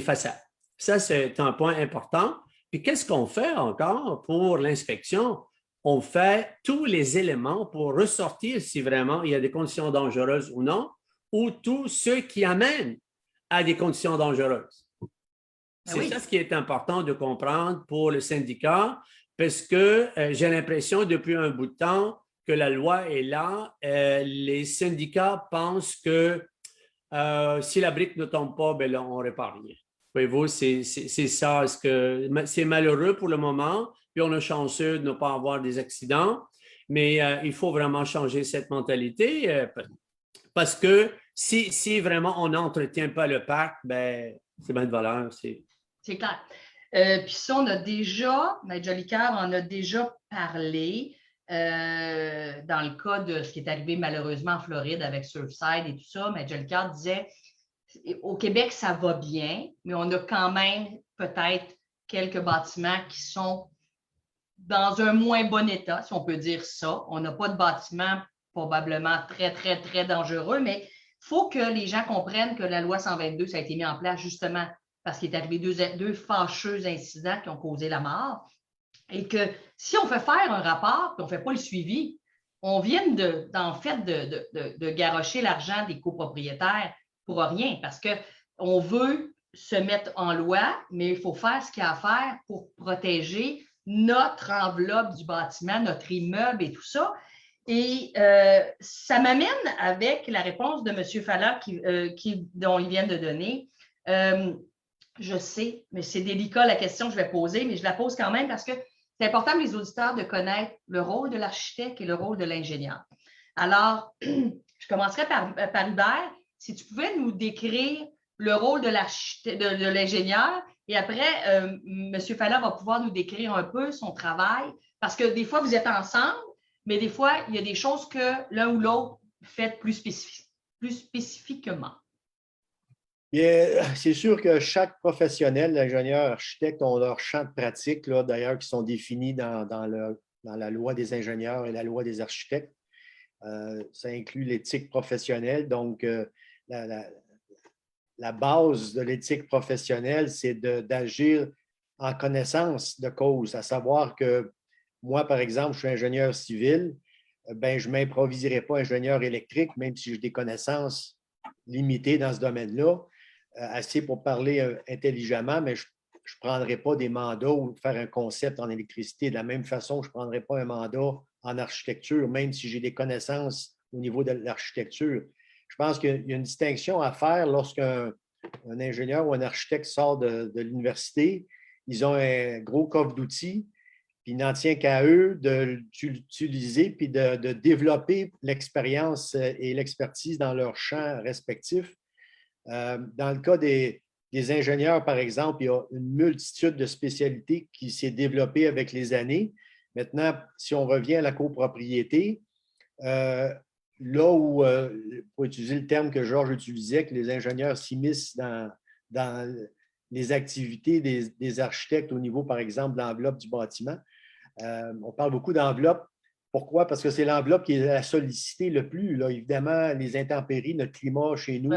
façades. Ça, c'est un point important. Puis qu'est-ce qu'on fait encore pour l'inspection? On fait tous les éléments pour ressortir si vraiment il y a des conditions dangereuses ou non, ou tous ceux qui amènent à des conditions dangereuses. C'est ça ce qui est important de comprendre pour le syndicat, parce que j'ai l'impression depuis un bout de temps que la loi est là. Les syndicats pensent que si la brique ne tombe pas, ben là, on ne répare rien. Voyez-vous, c'est ça. C'est malheureux pour le moment, puis on est chanceux de ne pas avoir des accidents, mais il faut vraiment changer cette mentalité parce que si vraiment on n'entretient pas le parc, ben, c'est bien de valeur. C'est clair. Puis ça, on a déjà, Maître Jolicoeur en a déjà parlé dans le cas de ce qui est arrivé malheureusement en Floride avec Surfside et tout ça. Maître Jolicoeur disait, au Québec, ça va bien, mais on a quand même peut-être quelques bâtiments qui sont dans un moins bon état, si on peut dire ça. On n'a pas de bâtiment probablement très, très, très dangereux, mais il faut que les gens comprennent que la loi 122, ça a été mis en place justement parce qu'il est arrivé deux fâcheux incidents qui ont causé la mort. Et que si on fait faire un rapport et on ne fait pas le suivi, on vient en fait de garrocher l'argent des copropriétaires pour rien parce qu'on veut se mettre en loi, mais il faut faire ce qu'il y a à faire pour protéger notre enveloppe du bâtiment, notre immeuble et tout ça. Et ça m'amène avec la réponse de M. Falla dont il vient de donner. Je sais, mais c'est délicat la question que je vais poser, mais je la pose quand même parce que c'est important pour les auditeurs de connaître le rôle de l'architecte et le rôle de l'ingénieur. Alors, je commencerai par Hubert. Si tu pouvais nous décrire le rôle de l'ingénieur et après, M. Falla va pouvoir nous décrire un peu son travail parce que des fois, vous êtes ensemble, mais des fois, il y a des choses que l'un ou l'autre fait plus spécifiquement. C'est sûr que chaque professionnel, l'ingénieur, architecte, ont leur champ de pratique, d'ailleurs, qui sont définis dans la loi des ingénieurs et la loi des architectes. Ça inclut l'éthique professionnelle. Donc, la base de l'éthique professionnelle, c'est d'agir en connaissance de cause, à savoir que moi, par exemple, je suis ingénieur civil, ben, je ne m'improviserai pas ingénieur électrique, même si j'ai des connaissances limitées dans ce domaine-là, assez pour parler intelligemment, mais je ne prendrai pas des mandats ou faire un concept en électricité. De la même façon, je ne prendrai pas un mandat en architecture, même si j'ai des connaissances au niveau de l'architecture. Je pense qu'il y a une distinction à faire lorsqu'un ingénieur ou un architecte sort de l'université. Ils ont un gros coffre d'outils, puis il n'en tient qu'à eux de l'utiliser puis de développer l'expérience et l'expertise dans leurs champs respectifs. Dans le cas des ingénieurs, par exemple, il y a une multitude de spécialités qui s'est développée avec les années. Maintenant, si on revient à la copropriété, là où, pour utiliser le terme que Georges utilisait, que les ingénieurs s'immiscent dans les activités des architectes au niveau, par exemple, de l'enveloppe du bâtiment. On parle beaucoup d'enveloppe. Pourquoi? Parce que c'est l'enveloppe qui est la sollicitée le plus. Là. Évidemment, les intempéries, notre climat chez nous,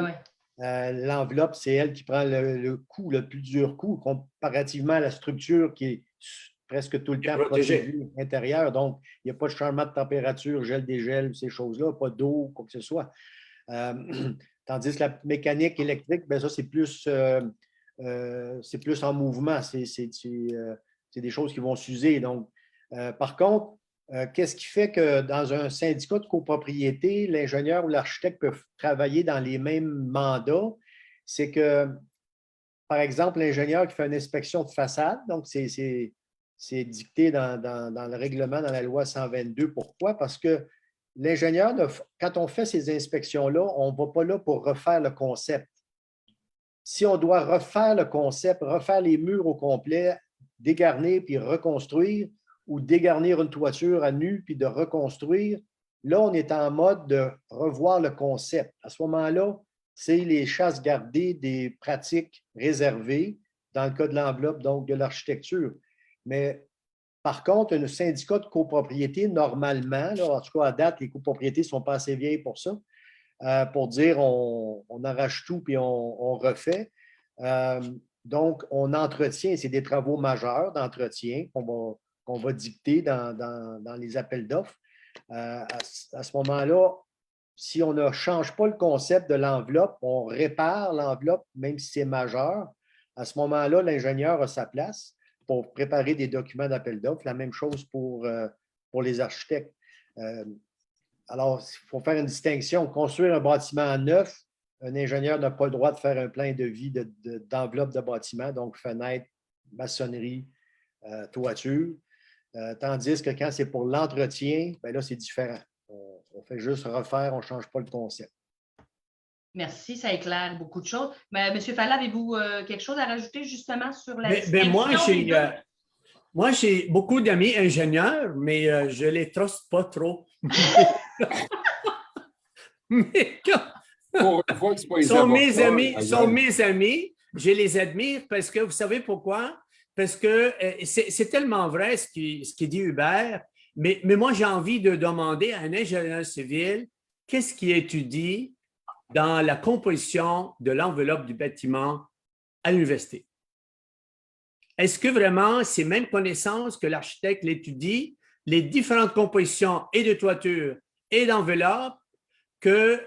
l'enveloppe, c'est elle qui prend le coup, le plus dur coup, comparativement à la structure qui est presque tout le temps protégée à l'intérieur. Donc, il n'y a pas de changement de température, gel, dégel, ces choses-là, pas d'eau, quoi que ce soit. Tandis que la mécanique électrique, bien, ça, c'est plus en mouvement. C'est des choses qui vont s'user. Donc, par contre, qu'est-ce qui fait que dans un syndicat de copropriété, l'ingénieur ou l'architecte peuvent travailler dans les mêmes mandats? C'est que, par exemple, l'ingénieur qui fait une inspection de façade, donc c'est dicté dans le règlement, dans la loi 122. Pourquoi? Parce que l'ingénieur, quand on fait ces inspections-là, on ne va pas là pour refaire le concept. Si on doit refaire le concept, refaire les murs au complet, dégarnir puis reconstruire, ou dégarnir une toiture à nu puis de reconstruire, là, on est en mode de revoir le concept. À ce moment-là, c'est les chasses gardées des pratiques réservées dans le cas de l'enveloppe, donc de l'architecture. Mais par contre, un syndicat de copropriété, normalement, là, en tout cas à date, les copropriétés ne sont pas assez vieilles pour ça, pour dire on arrache tout puis on refait. Donc, on entretient, c'est des travaux majeurs d'entretien qu'on va dicter dans les appels d'offres. À ce moment-là, si on ne change pas le concept de l'enveloppe, on répare l'enveloppe, même si c'est majeur. À ce moment-là, l'ingénieur a sa place pour préparer des documents d'appel d'offres. La même chose pour les architectes. Alors, il faut faire une distinction. Construire un bâtiment neuf, un ingénieur n'a pas le droit de faire un plein de vie d'enveloppe de bâtiment, donc fenêtre, maçonnerie, toiture. Tandis que quand c'est pour l'entretien, bien là, c'est différent. On fait juste refaire, on ne change pas le concept. Merci, ça éclaire beaucoup de choses. Mais M. Falla, avez-vous quelque chose à rajouter justement sur la moi, j'ai beaucoup d'amis ingénieurs, mais je ne les truste pas trop. Mais sont mes amis, je les admire parce que vous savez pourquoi? parce que c'est tellement vrai ce qui dit Hubert, mais moi, j'ai envie de demander à un ingénieur civil qu'est-ce qui étudie dans la composition de l'enveloppe du bâtiment à l'université. Est-ce que vraiment ces mêmes connaissances que l'architecte l'étudie, les différentes compositions et de toiture et d'enveloppe que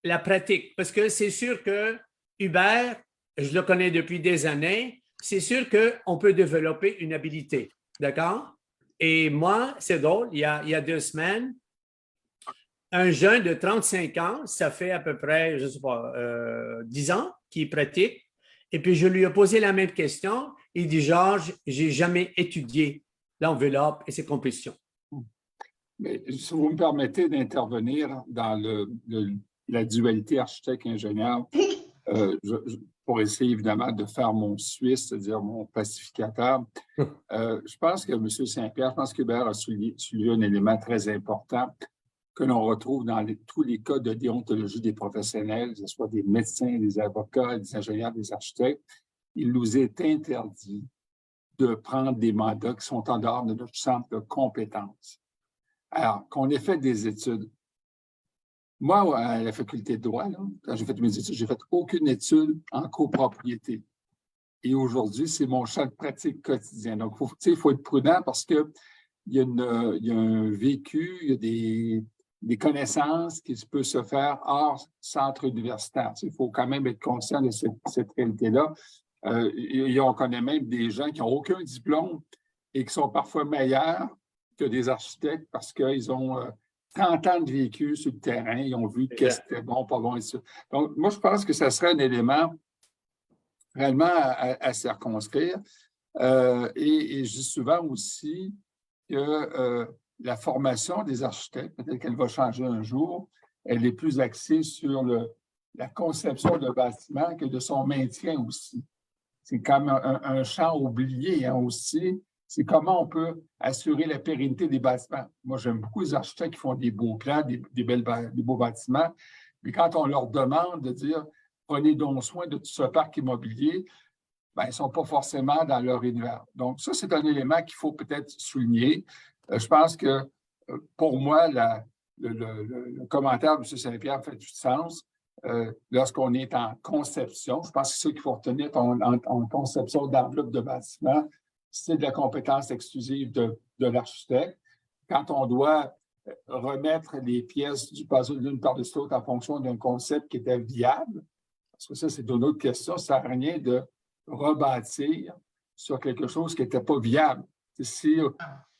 la pratique? Parce que c'est sûr que Hubert, je le connais depuis des années, c'est sûr qu'on peut développer une habilité, d'accord? Et moi, c'est drôle, il y a 2 semaines, un jeune de 35 ans, ça fait à peu près, je ne sais pas, 10 ans qu'il pratique, et puis je lui ai posé la même question. Il dit, Georges, je n'ai jamais étudié l'enveloppe et ses compositions. Mais si vous me permettez d'intervenir dans la dualité architecte-ingénieur, pour essayer évidemment de faire mon Suisse, c'est-à-dire mon pacificateur, je pense que M. Saint-Pierre, je pense qu'Hubert a souligné un élément très important que l'on retrouve dans tous les cas de déontologie des professionnels, que ce soit des médecins, des avocats, des ingénieurs, des architectes. Il nous est interdit de prendre des mandats qui sont en dehors de notre centre de compétences. Alors, qu'on ait fait des études. Moi, à la faculté de droit, là, quand j'ai fait mes études, j'ai fait aucune étude en copropriété. Et aujourd'hui, c'est mon champ de pratique quotidien. Donc, il faut être prudent parce qu'il y a un vécu, il y a des connaissances qui peuvent se faire hors centre universitaire. Il faut quand même être conscient de cette réalité-là. On connaît même des gens qui n'ont aucun diplôme et qui sont parfois meilleurs que des architectes parce qu'ils ont 30 ans de vécu sur le terrain, ils ont vu qu'est-ce qui était bon, pas bon, et ça. Donc, moi, je pense que ça serait un élément réellement à circonscrire. Et je dis souvent aussi que la formation des architectes, peut-être qu'elle va changer un jour, elle est plus axée sur la conception de bâtiment que de son maintien aussi. C'est comme un champ oublié hein, aussi. C'est comment on peut assurer la pérennité des bâtiments. Moi, j'aime beaucoup les architectes qui font des beaux plans, des beaux bâtiments. Mais quand on leur demande de dire « prenez donc soin de tout ce parc immobilier », ben, ils ne sont pas forcément dans leur univers. Donc, ça, c'est un élément qu'il faut peut-être souligner. Je pense que, pour moi, le commentaire de M. Saint-Pierre fait du sens. Lorsqu'on est en conception, je pense que c'est ça qu'il faut retenir en conception d'enveloppe de bâtiment, c'est de la compétence exclusive de l'architecte. Quand on doit remettre les pièces du puzzle l'une par-dessus l'autre en fonction d'un concept qui était viable, parce que ça, c'est une autre question, ça ne sert à rien de rebâtir sur quelque chose qui n'était pas viable. Si au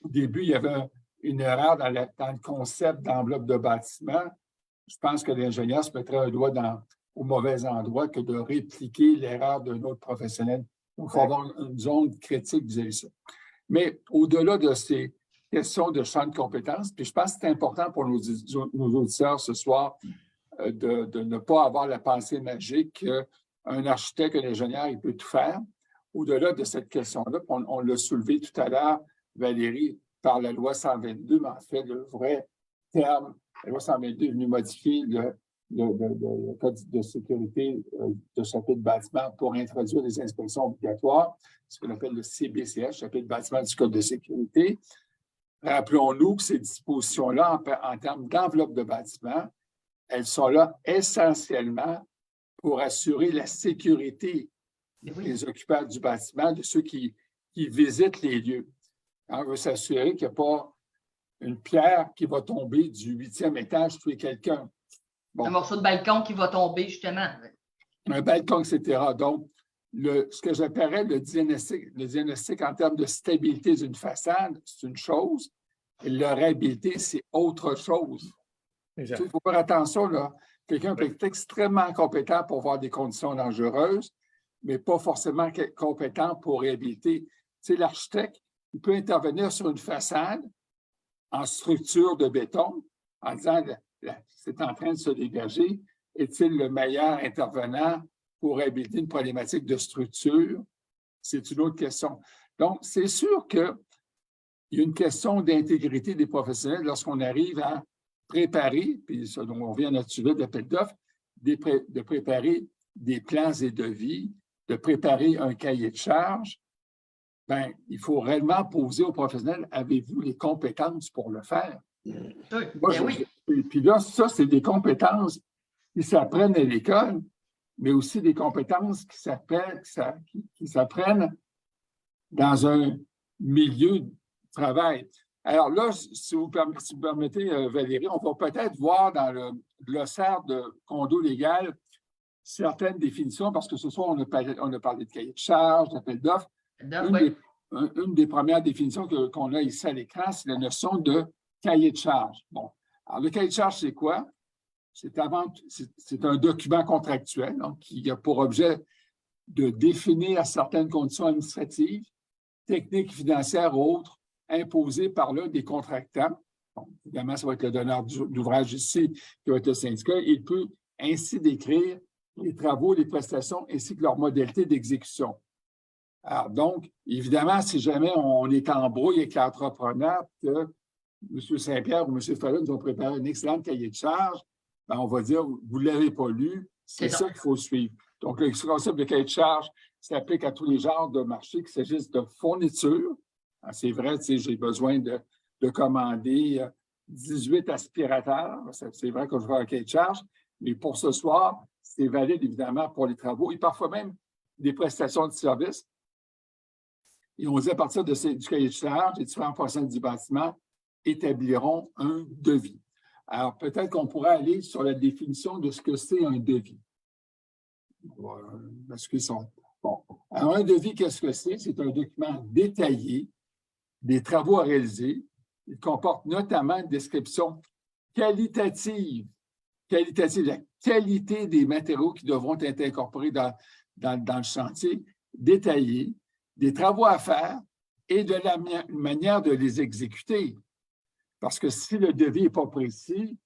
début, il y avait une erreur dans le concept d'enveloppe de bâtiment, je pense que l'ingénieur se mettrait un doigt au mauvais endroit que de répliquer l'erreur d'un autre professionnel. Donc, il faut avoir une zone critique vis-à-vis de ça. Mais au-delà de ces questions de champ de compétences, puis je pense que c'est important pour nos auditeurs ce soir de ne pas avoir la pensée magique qu'un architecte, un ingénieur, il peut tout faire. Au-delà de cette question-là, on l'a soulevé tout à l'heure, Valérie, par la loi 122, mais en fait, le vrai terme, la loi 122 est venue modifier le code de sécurité de chapitre bâtiment pour introduire des inspections obligatoires, ce qu'on appelle le CBCH, chapitre bâtiment du code de sécurité. Rappelons-nous que ces dispositions-là, en termes d'enveloppe de bâtiment, elles sont là essentiellement pour assurer la sécurité des occupants du bâtiment, de ceux qui visitent les lieux. On veut s'assurer qu'il n'y a pas une pierre qui va tomber du 8e étage tuer quelqu'un. Bon. Un morceau de balcon qui va tomber, justement. Un balcon, etc. Donc, ce que j'appellerais le diagnostic en termes de stabilité d'une façade, c'est une chose, et leur habileté, c'est autre chose. Il faut faire attention, là. Quelqu'un peut être extrêmement compétent pour voir des conditions dangereuses, mais pas forcément compétent pour réhabiliter. Tu sais, l'architecte, il peut intervenir sur une façade en structure de béton en disant c'est en train de se dégager. Est-il le meilleur intervenant pour réhabiliter une problématique de structure? C'est une autre question. Donc, c'est sûr qu'il y a une question d'intégrité des professionnels lorsqu'on arrive à préparer, puis ce dont on vient à notre sujet d'appel d'offres, de préparer des plans et devis, de préparer un cahier de charges. ben, il faut réellement poser aux professionnels, avez-vous les compétences pour le faire? Moi, puis là, ça, c'est des compétences qui s'apprennent à l'école, mais aussi des compétences qui s'apprennent dans un milieu de travail. Alors là, si vous permettez, Valérie, on va peut-être voir dans le glossaire de condo légal certaines définitions, parce que ce soir, on a parlé de cahier de charge, d'appel d'offres. Une des premières définitions qu'on a ici à l'écran, c'est la notion de cahier de charge. Bon. Alors, le cahier de charge, c'est quoi? C'est un document contractuel, donc, qui a pour objet de définir certaines conditions administratives, techniques, financières ou autres imposées par l'un des contractants. Bon, évidemment, ça va être le donneur d'ouvrage ici, qui va être le syndicat. Il peut ainsi décrire les travaux, les prestations ainsi que leur modalité d'exécution. Alors donc, évidemment, si jamais on est en brouille avec l'entrepreneur, que M. Saint-Pierre ou M. Fallon nous ont préparé un excellent cahier de charge, ben on va dire, vous ne l'avez pas lu, c'est ça qu'il faut suivre. Donc, le concept de cahier de charge s'applique à tous les genres de marchés, qu'il s'agisse de fournitures. C'est vrai, tu sais, j'ai besoin de commander 18 aspirateurs. C'est vrai que je vois un cahier de charge, mais pour ce soir, c'est valide évidemment pour les travaux et parfois même des prestations de services. Et on dit à partir du cahier de charge, les différents professionnels du bâtiment établiront un devis. Alors, peut-être qu'on pourrait aller sur la définition de ce que c'est un devis. Parce qu'ils sont. Bon. Alors, un devis, qu'est-ce que c'est? C'est un document détaillé des travaux à réaliser. Il comporte notamment une description qualitative, la qualité des matériaux qui devront être incorporés dans le chantier, détaillé, des travaux à faire et de la manière de les exécuter. Parce que si le devis n'est pas précis,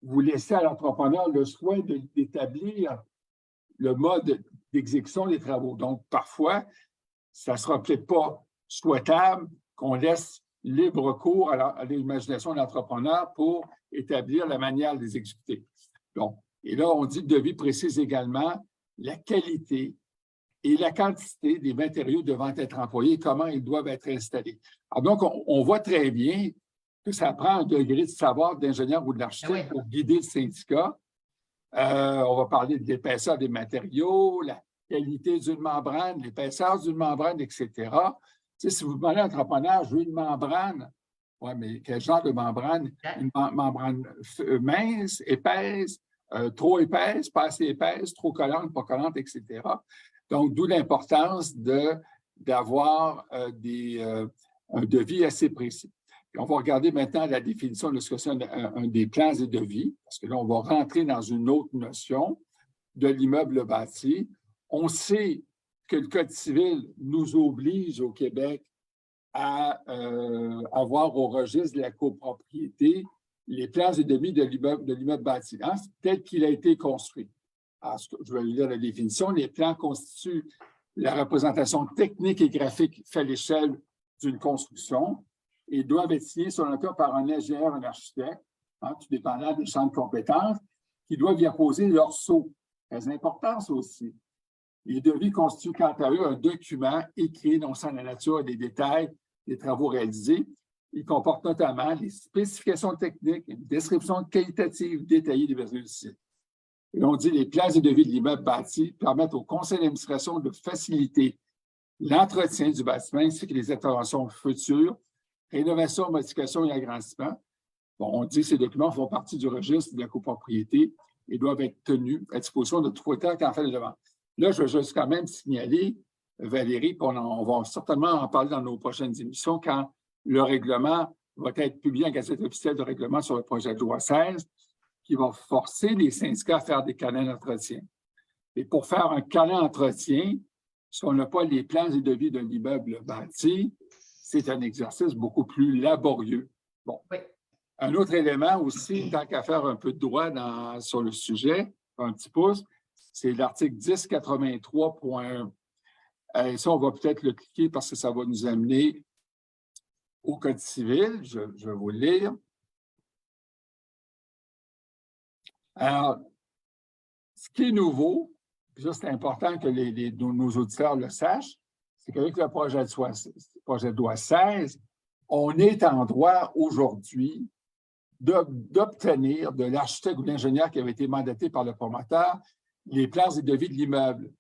vous laissez à l'entrepreneur le soin d'établir le mode d'exécution des travaux. Donc, parfois, ça ne sera peut-être pas souhaitable qu'on laisse libre cours à l'imagination de l'entrepreneur pour établir la manière de les exécuter. Bon. Et là, on dit que le devis précise également la qualité et la quantité des matériaux devant être employés, comment ils doivent être installés. Alors donc, on voit très bien que ça prend un degré de savoir d'ingénieur ou de l'architecte pour guider le syndicat. On va parler de l'épaisseur des matériaux, la qualité d'une membrane, l'épaisseur d'une membrane, etc. Tu sais, si vous demandez à l'entrepreneur, je veux une membrane, oui, mais quel genre de membrane? Une membrane mince, épaisse, trop épaisse, pas assez épaisse, trop collante, pas collante, etc. Donc, d'où l'importance d'avoir un devis assez précis. Et on va regarder maintenant la définition de ce que c'est un des plans et devis, parce que là, on va rentrer dans une autre notion de l'immeuble bâti. On sait que le Code civil nous oblige au Québec à avoir au registre de la copropriété les plans et devis de l'immeuble bâti, hein, tel qu'il a été construit. Alors, je vais lire la définition. Les plans constituent la représentation technique et graphique faite à l'échelle d'une construction et doivent être signés selon le cas par un ingénieur, un architecte, hein, tout dépendant des champs de compétences, qui doivent y apposer leur sceau. Très important, ça aussi. Les devis constituent quant à eux un document écrit énonçant la nature et les détails des travaux réalisés. Il comporte notamment les spécifications techniques, une description qualitative détaillée des matériaux du site. Et on dit les plans et devis de l'immeuble bâti permettent au conseil d'administration de faciliter l'entretien du bâtiment ainsi que les interventions futures, rénovation, modification et agrandissement. Bon, on dit que ces documents font partie du registre de la copropriété et doivent être tenus à disposition de tout auteur qui en fait la demande. Là, je veux juste quand même signaler, Valérie, on va certainement en parler dans nos prochaines émissions quand le règlement va être publié en Gazette officielle de règlement sur le projet de loi 16 qui va forcer les syndicats à faire des canaux d'entretien. Et pour faire un canal d'entretien, si on n'a pas les plans et devis d'un immeuble bâti, c'est un exercice beaucoup plus laborieux. Bon. Oui. Un autre élément aussi, tant qu'à faire un peu de droit sur le sujet, un petit pouce, c'est l'article 1083.1. Et ça, on va peut-être le cliquer parce que ça va nous amener au Code civil. Je vais vous le lire. Alors, ce qui est nouveau, puis ça, c'est important que nos auditeurs le sachent, c'est qu'avec le projet de loi 16, on est en droit aujourd'hui d'obtenir de l'architecte ou de l'ingénieur qui avait été mandaté par le promoteur les plans et devis de l'immeuble.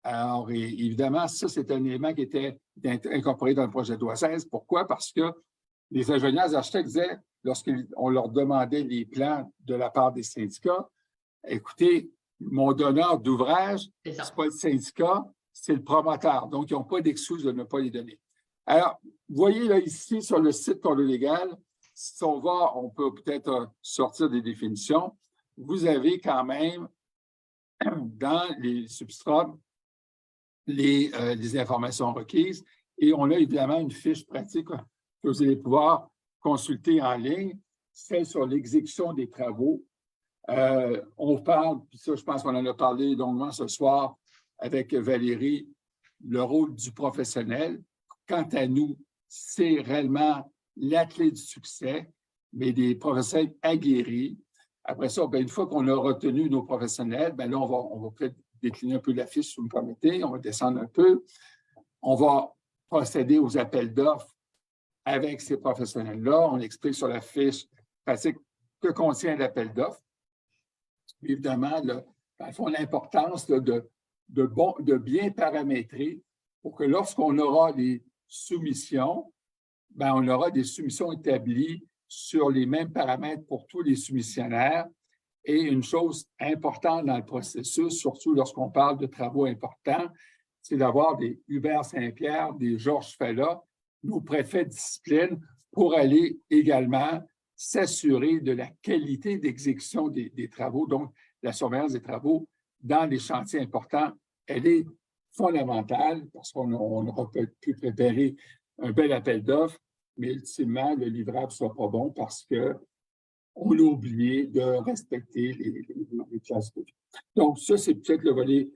Alors, évidemment, ça, c'est un élément qui était incorporé dans le projet de loi 16. Pourquoi? Parce que les ingénieurs et architectes disaient, lorsqu'on leur demandait les plans de la part des syndicats, écoutez, mon donneur d'ouvrage, ce n'est pas le syndicat, c'est le promoteur. Donc, ils n'ont pas d'excuse de ne pas les donner. Alors, vous voyez là ici sur le site Condo Légal, si on va, on peut peut-être sortir des définitions. Vous avez quand même dans les substrats les informations requises et on a évidemment une fiche pratique que vous allez pouvoir consulter en ligne, celle sur l'exécution des travaux. On parle, puis ça, je pense qu'on en a parlé longuement ce soir avec Valérie, le rôle du professionnel. Quant à nous, c'est réellement la clé du succès, mais des professionnels aguerris. Après ça, bien, une fois qu'on a retenu nos professionnels, bien là, on va peut-être décliner un peu la fiche, si vous me permettez. On va descendre un peu. On va procéder aux appels d'offres avec ces professionnels-là. On explique sur la fiche pratique que contient l'appel d'offres. Évidemment, là, dans le fond, l'importance de bien paramétrer pour que lorsqu'on aura les soumissions, bien, on aura des soumissions établies sur les mêmes paramètres pour tous les soumissionnaires. Et une chose importante dans le processus, surtout lorsqu'on parle de travaux importants, c'est d'avoir des Hubert Saint-Pierre, des Georges Falla, nos préfets de discipline, pour aller également s'assurer de la qualité d'exécution des travaux. Donc, la surveillance des travaux dans les chantiers importants, elle est fondamentale parce qu'on aura pu préparer un bel appel d'offres, mais ultimement, le livrable ne sera pas bon parce qu'on a oublié de respecter les classes. Donc, ça, c'est peut-être le volet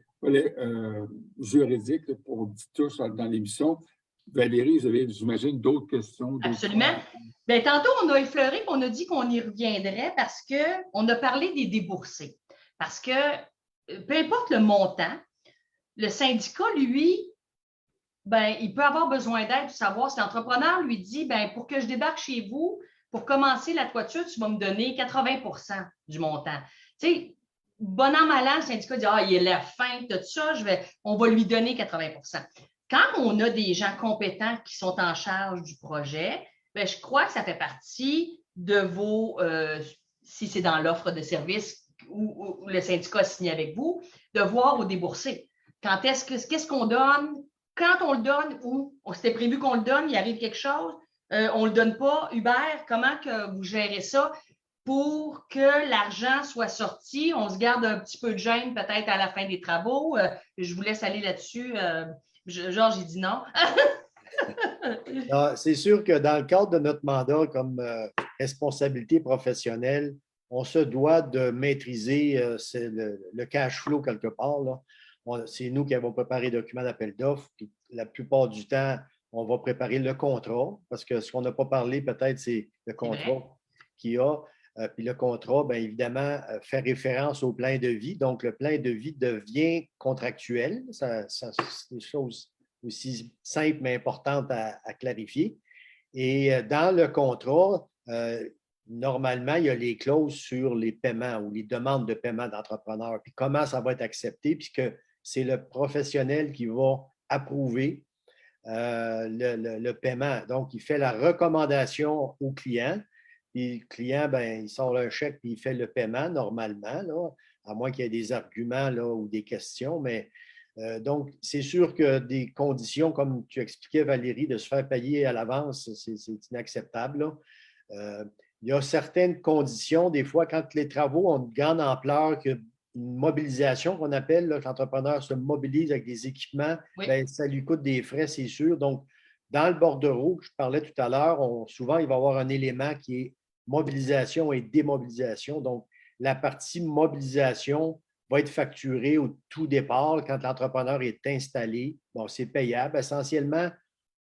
juridique pour 10 touches dans l'émission. Valérie, vous avez, j'imagine, d'autres questions? Absolument. Bien, tantôt, on a effleuré et on a dit qu'on y reviendrait parce qu'on a parlé des déboursés. Parce que peu importe le montant, le syndicat, lui, ben, il peut avoir besoin d'aide pour savoir si l'entrepreneur lui dit, ben, pour que je débarque chez vous, pour commencer la toiture, tu vas me donner 80% du montant. Tu sais, bon an, mal an, le syndicat dit, ah, il est la fin, tout ça, on va lui donner 80%. Quand on a des gens compétents qui sont en charge du projet, bien, je crois que ça fait partie de vos, si c'est dans l'offre de service où le syndicat a signé avec vous, de voir au déboursé. Qu'est-ce qu'on donne? Quand on le donne, ou c'était prévu qu'on le donne, il arrive quelque chose, on ne le donne pas. Hubert, comment que vous gérez ça pour que l'argent soit sorti? On se garde un petit peu de gêne peut-être à la fin des travaux. Je vous laisse aller là-dessus. Georges, il dit non. C'est sûr que dans le cadre de notre mandat comme responsabilité professionnelle, on se doit de maîtriser le cash flow quelque part. C'est nous qui avons préparé le document d'appel d'offres. La plupart du temps, on va préparer le contrat parce que ce qu'on n'a pas parlé peut-être, c'est le contrat qu'il y a. Puis le contrat, bien évidemment, fait référence au plein de vie. Donc, le plein de vie devient contractuel. C'est des choses aussi simples mais importantes à clarifier. Et dans le contrat, normalement, il y a les clauses sur les paiements ou les demandes de paiement d'entrepreneurs. Puis comment ça va être accepté, puisque c'est le professionnel qui va approuver le paiement. Donc, il fait la recommandation au client. Puis le client, ben, il sort un chèque et il fait le paiement normalement, là, à moins qu'il y ait des arguments là, ou des questions. Mais donc, c'est sûr que des conditions, comme tu expliquais, Valérie, de se faire payer à l'avance, c'est inacceptable. Il y a certaines conditions, des fois, quand les travaux ont une grande ampleur, une mobilisation qu'on appelle, là, que l'entrepreneur se mobilise avec des équipements, oui. Bien, ça lui coûte des frais, c'est sûr. Donc, dans le bordereau que je parlais tout à l'heure, souvent, il va y avoir un élément qui est mobilisation et démobilisation. Donc, la partie mobilisation va être facturée au tout départ quand l'entrepreneur est installé. Bon, c'est payable. Essentiellement,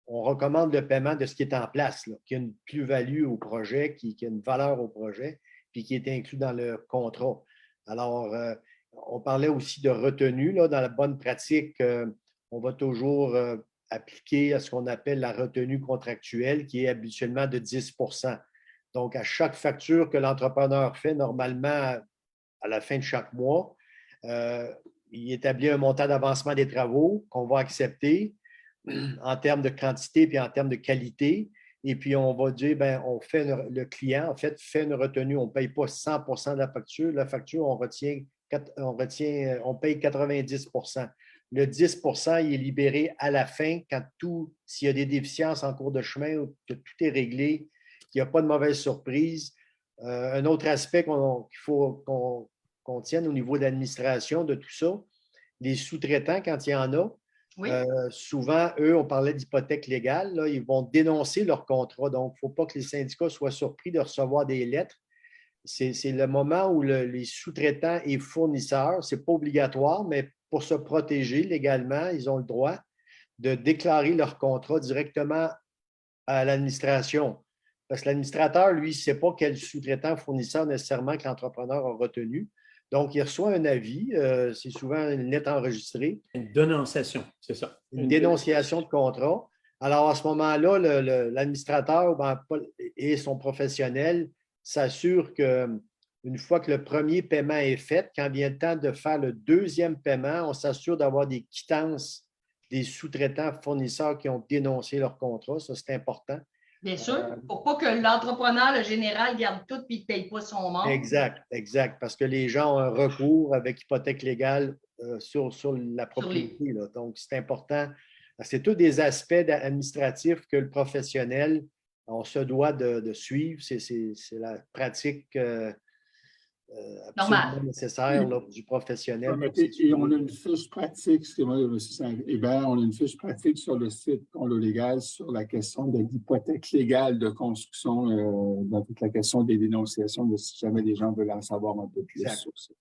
on recommande le paiement de ce qui est en place, là, qui a une plus-value au projet, qui a une valeur au projet, puis qui est inclus dans le contrat. Alors, on parlait aussi de retenue. Là, dans la bonne pratique, on va toujours appliquer à ce qu'on appelle la retenue contractuelle, qui est habituellement de 10 %. Donc, à chaque facture que l'entrepreneur fait, normalement, à la fin de chaque mois, il établit un montant d'avancement des travaux qu'on va accepter en termes de quantité puis en termes de qualité. Et puis, on va dire, bien, le client, en fait, fait une retenue. On ne paye pas 100 % de la facture. La facture, on paye 90 %. Le 10 % il est libéré à la fin s'il y a des déficiences en cours de chemin ou que tout est réglé, qu'il n'y a pas de mauvaise surprise. Un autre aspect qu'il faut qu'on tienne au niveau de l'administration de tout ça, les sous-traitants, quand il y en a, Oui. Souvent, eux, on parlait d'hypothèque légale, là, ils vont dénoncer leur contrat. Donc, il ne faut pas que les syndicats soient surpris de recevoir des lettres. C'est le moment où les sous-traitants et fournisseurs, ce n'est pas obligatoire, mais pour se protéger légalement, ils ont le droit de déclarer leur contrat directement à l'administration. Parce que l'administrateur, lui, ne sait pas quel sous-traitant fournisseur nécessairement que l'entrepreneur a retenu. Donc, il reçoit un avis, c'est souvent une lettre enregistrée. Une dénonciation, c'est ça. Une dénonciation de contrat. Alors, à ce moment-là, l'administrateur et son professionnel s'assurent qu'une fois que le premier paiement est fait, quand vient le temps de faire le deuxième paiement, on s'assure d'avoir des quittances des sous-traitants fournisseurs qui ont dénoncé leur contrat. Ça, c'est important. Bien sûr, pour pas que l'entrepreneur, le général, garde tout et ne paye pas son monde. Exact. Parce que les gens ont un recours avec hypothèque légale sur la propriété. Là. Donc, c'est important. C'est tous des aspects administratifs que le professionnel, on se doit de suivre. C'est la pratique absolument nécessaire là, du professionnel. Et on a une fiche pratique, excusez-moi, M. Hébert, on a une fiche pratique sur le site Condo Légal sur la question de l'hypothèque légale de construction, dans toute la question des dénonciations, si jamais les gens veulent en savoir un peu plus sur cette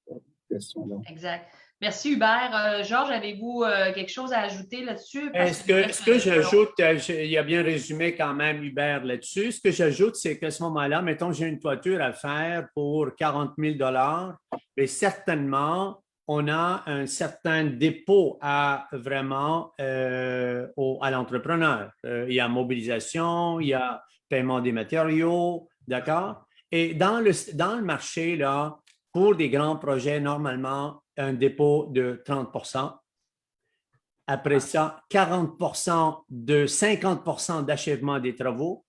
question-là. Exact. Merci Hubert. Georges, avez-vous quelque chose à ajouter là-dessus? Ce que j'ajoute, il a bien résumé quand même Hubert là-dessus. Ce que j'ajoute, c'est qu'à ce moment-là, mettons, j'ai une toiture à faire pour 40 000 $, mais certainement, on a un certain dépôt à vraiment à l'entrepreneur. Il y a mobilisation, il y a paiement des matériaux, d'accord? Et dans le marché, là, pour des grands projets, normalement, un dépôt de 30 %. Après ça, 40 % de 50 % d'achèvement des travaux.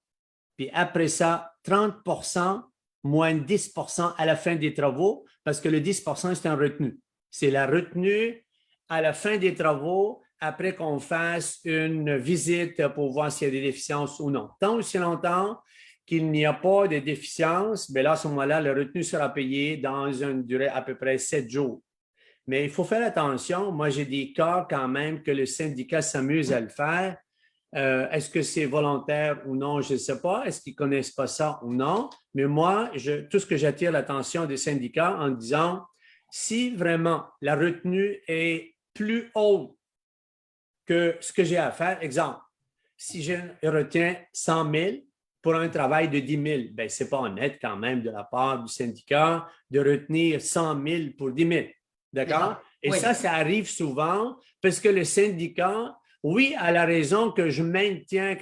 Puis après ça, 30 % moins 10 % à la fin des travaux, parce que le 10 % c'est un retenu. C'est la retenue à la fin des travaux, après qu'on fasse une visite pour voir s'il y a des déficiences ou non. Tant aussi longtemps qu'il n'y a pas de déficience, bien là, à ce moment-là, la retenue sera payée dans une durée à peu près 7 jours. Mais il faut faire attention. Moi, j'ai des cas quand même que le syndicat s'amuse à le faire. Est-ce que c'est volontaire ou non? Je ne sais pas. Est-ce qu'ils ne connaissent pas ça ou non? Mais moi, tout ce que j'attire l'attention des syndicats en disant, si vraiment la retenue est plus haute que ce que j'ai à faire, exemple, si je retiens 100 000 pour un travail de 10 000, bien, ce n'est pas honnête quand même de la part du syndicat de retenir 100 000 pour 10 000. D'accord? Et oui. Ça arrive souvent parce que le syndicat, oui, a la raison que je tiens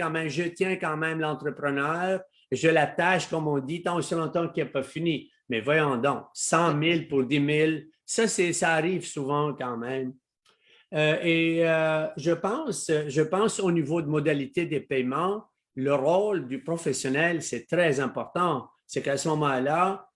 quand même l'entrepreneur, je l'attache, comme on dit, tant aussi longtemps qu'il n'est pas fini. Mais voyons donc, 100 000 pour 10 000, ça arrive souvent quand même. Je pense au niveau de modalité des paiements, le rôle du professionnel, c'est très important. C'est qu'à ce moment-là,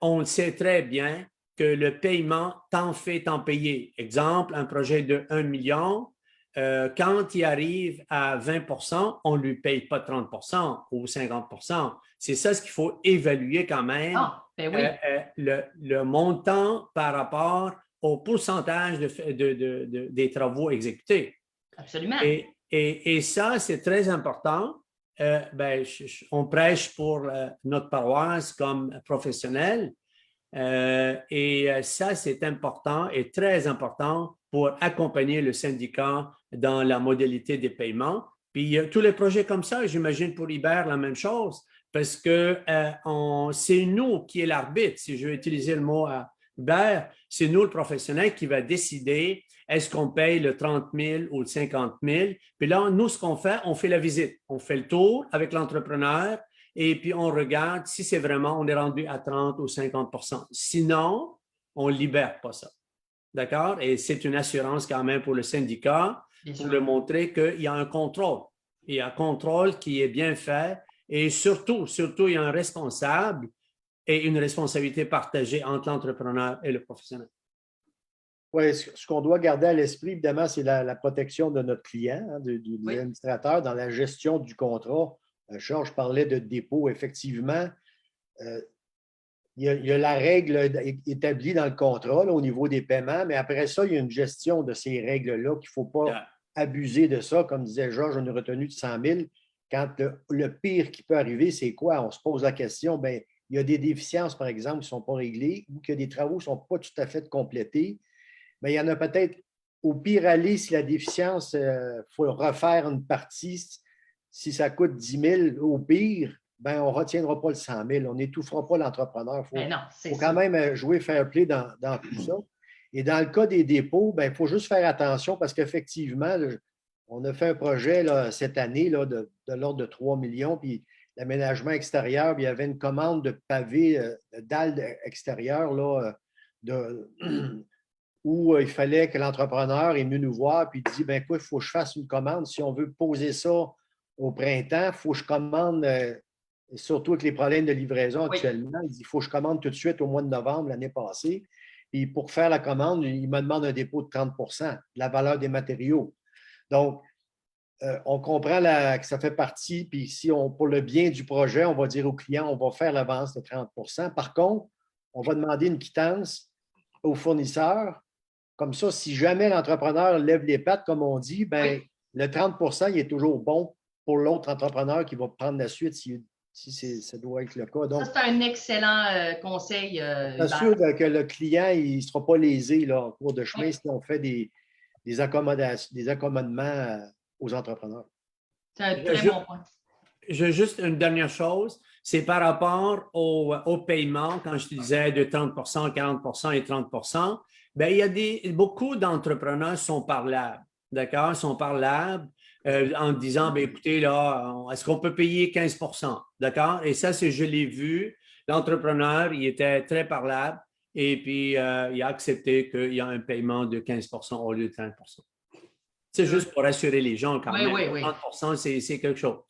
on le sait très bien que le paiement, tant fait, tant payé. Exemple, un projet de 1 million, quand il arrive à 20 % on ne lui paye pas 30 % ou 50 %. C'est ça ce qu'il faut évaluer quand même, le montant par rapport au pourcentage des travaux exécutés. Absolument. Et ça, c'est très important. On prêche pour notre paroisse comme professionnel. Ça, c'est important et très important pour accompagner le syndicat dans la modalité des paiements. Puis, tous les projets comme ça, j'imagine pour Hubert, la même chose, parce que c'est nous qui est l'arbitre, si je veux utiliser le mot Hubert, c'est nous, le professionnel, qui va décider est-ce qu'on paye le 30 000 ou le 50 000. Puis là, nous, ce qu'on fait, on fait la visite. On fait le tour avec l'entrepreneur et puis on regarde si c'est vraiment, on est rendu à 30 ou 50 %. Sinon, on ne libère pas ça. D'accord? Et c'est une assurance quand même pour le syndicat pour le montrer qu'il y a un contrôle. Il y a un contrôle qui est bien fait et surtout, il y a un responsable et une responsabilité partagée entre l'entrepreneur et le professionnel. Oui, ce qu'on doit garder à l'esprit, évidemment, c'est la protection de notre client, hein, de l'administrateur dans la gestion du contrat. Georges parlait de dépôt. Effectivement, il y a la règle établie dans le contrat là, au niveau des paiements, mais après ça, il y a une gestion de ces règles-là qu'il ne faut pas abuser de ça. Comme disait Georges, une retenue de 100 000. Quand le pire qui peut arriver, c'est quoi? On se pose la question, bien, il y a des déficiences, par exemple, qui ne sont pas réglées ou que des travaux ne sont pas tout à fait complétés. Mais il y en a peut-être, au pire aller, si la déficience, il faut refaire une partie, si ça coûte 10 000, au pire, ben, on ne retiendra pas le 100 000. On n'étouffera pas l'entrepreneur. Il faut quand même jouer fair play dans tout ça. Et dans le cas des dépôts, ben, il faut juste faire attention parce qu'effectivement, on a fait un projet là, cette année là, de l'ordre de 3 millions, puis l'aménagement extérieur, puis il y avait une commande de pavés, de dalles extérieures là, où il fallait que l'entrepreneur est venu nous voir et dit, ben écoute, il faut que je fasse une commande. Si on veut poser ça au printemps, il faut que je commande, surtout avec les problèmes de livraison actuellement, il dit, il faut que je commande tout de suite au mois de novembre l'année passée. Et pour faire la commande, il me demande un dépôt de 30 % de la valeur des matériaux. Donc, on comprend que ça fait partie, puis si pour le bien du projet, on va dire au client, on va faire l'avance de 30 %. Par contre, on va demander une quittance au fournisseur. Comme ça, si jamais l'entrepreneur lève les pattes, comme on dit, ben, le 30 % il est toujours bon pour l'autre entrepreneur qui va prendre la suite si ça doit être le cas. Donc, ça, c'est un excellent conseil. S'assure que le client ne sera pas lésé là, en cours de chemin si on fait des accommodements aux entrepreneurs. C'est un très bon point. J'ai juste une dernière chose, c'est par rapport au paiement, quand je te disais de 30 %, 40 % et 30 %, bien, il y a beaucoup d'entrepreneurs sont parlables, d'accord, sont parlables en disant, bien, écoutez, là, est-ce qu'on peut payer 15 %, d'accord? Et ça, je l'ai vu, l'entrepreneur, il était très parlable et puis il a accepté qu'il y a un paiement de 15 % au lieu de 30 %. C'est juste pour rassurer les gens quand même. 30 % c'est quelque chose.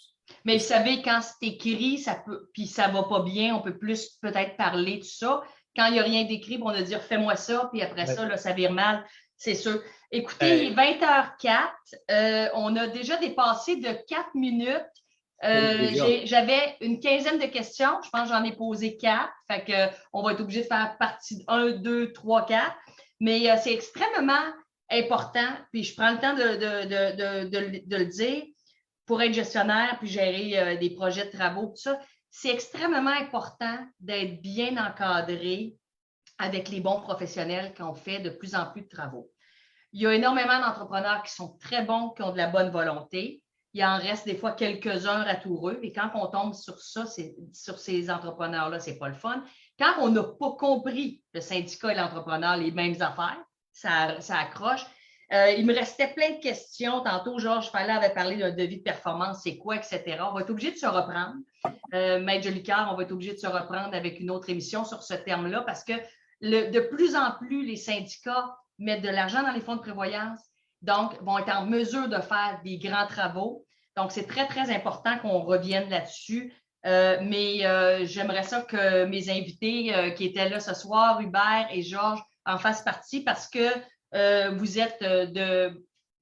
Mais vous savez, quand c'est écrit, puis ça ne va pas bien, on peut plus peut-être parler de ça. Quand il n'y a rien d'écrit, on va dire fais-moi ça, puis après ça, là, ça vire mal, c'est sûr. Écoutez, il est 20h04. On a déjà dépassé de 4 minutes. J'avais une quinzaine de questions. Je pense que j'en ai posé 4. Fait qu'on va être obligé de faire partie 1, 2, 3, 4. Mais c'est extrêmement important. Puis je prends le temps de le dire. Pour être gestionnaire puis gérer des projets de travaux, tout ça, c'est extrêmement important d'être bien encadré avec les bons professionnels qui ont fait de plus en plus de travaux. Il y a énormément d'entrepreneurs qui sont très bons, qui ont de la bonne volonté. Il en reste des fois quelques-uns ratoureux. Et quand on tombe sur ça, sur ces entrepreneurs-là, ce n'est pas le fun. Quand on n'a pas compris, le syndicat et l'entrepreneur, les mêmes affaires, ça accroche. Il me restait plein de questions. Tantôt, Georges Fallait avait parlé d'un devis de performance, c'est quoi, etc. On va être obligé de se reprendre. Maître Jolicoeur, on va être obligé de se reprendre avec une autre émission sur ce terme-là parce que de plus en plus, les syndicats mettent de l'argent dans les fonds de prévoyance, donc vont être en mesure de faire des grands travaux. Donc, c'est très, très important qu'on revienne là-dessus. Mais j'aimerais ça que mes invités qui étaient là ce soir, Hubert et Georges, en fassent partie parce que vous êtes,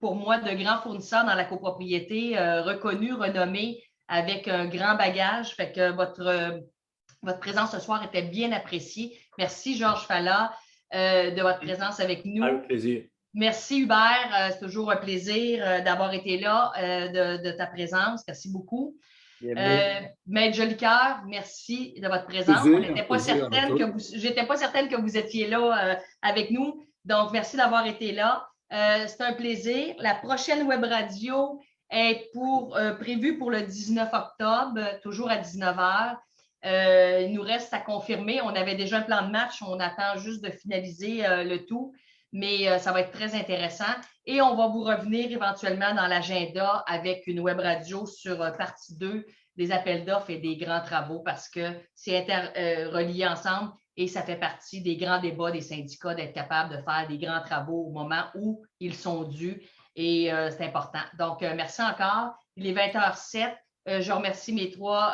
pour moi, de grands fournisseurs dans la copropriété, reconnus, renommés, avec un grand bagage. Fait que votre présence ce soir était bien appréciée. Merci, Georges Falla, de votre présence avec nous. Avec plaisir. Merci, Hubert. C'est toujours un plaisir d'avoir été là, de ta présence. Merci beaucoup. Maître Jolicoeur, merci de votre présence. Je n'étais pas certaine que vous étiez là avec nous. Donc, merci d'avoir été là. C'est un plaisir. La prochaine web radio est prévue pour le 19 octobre, toujours à 19h. Il nous reste à confirmer. On avait déjà un plan de match. On attend juste de finaliser le tout. Mais ça va être très intéressant. Et on va vous revenir éventuellement dans l'agenda avec une web radio sur partie 2 des appels d'offres et des grands travaux parce que c'est relié ensemble et ça fait partie des grands débats des syndicats d'être capable de faire des grands travaux au moment où ils sont dus et c'est important. Donc, merci encore. Il est 20h07. Je remercie mes trois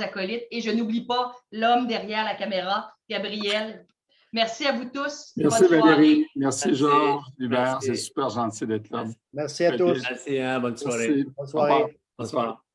acolytes et je n'oublie pas l'homme derrière la caméra, Gabriel. Merci à vous tous. Merci Valérie. Merci Georges, Hubert. C'est super gentil d'être là. Merci à tous. Merci, hein, bonne soirée. Merci. Bonne soirée. Bonsoir.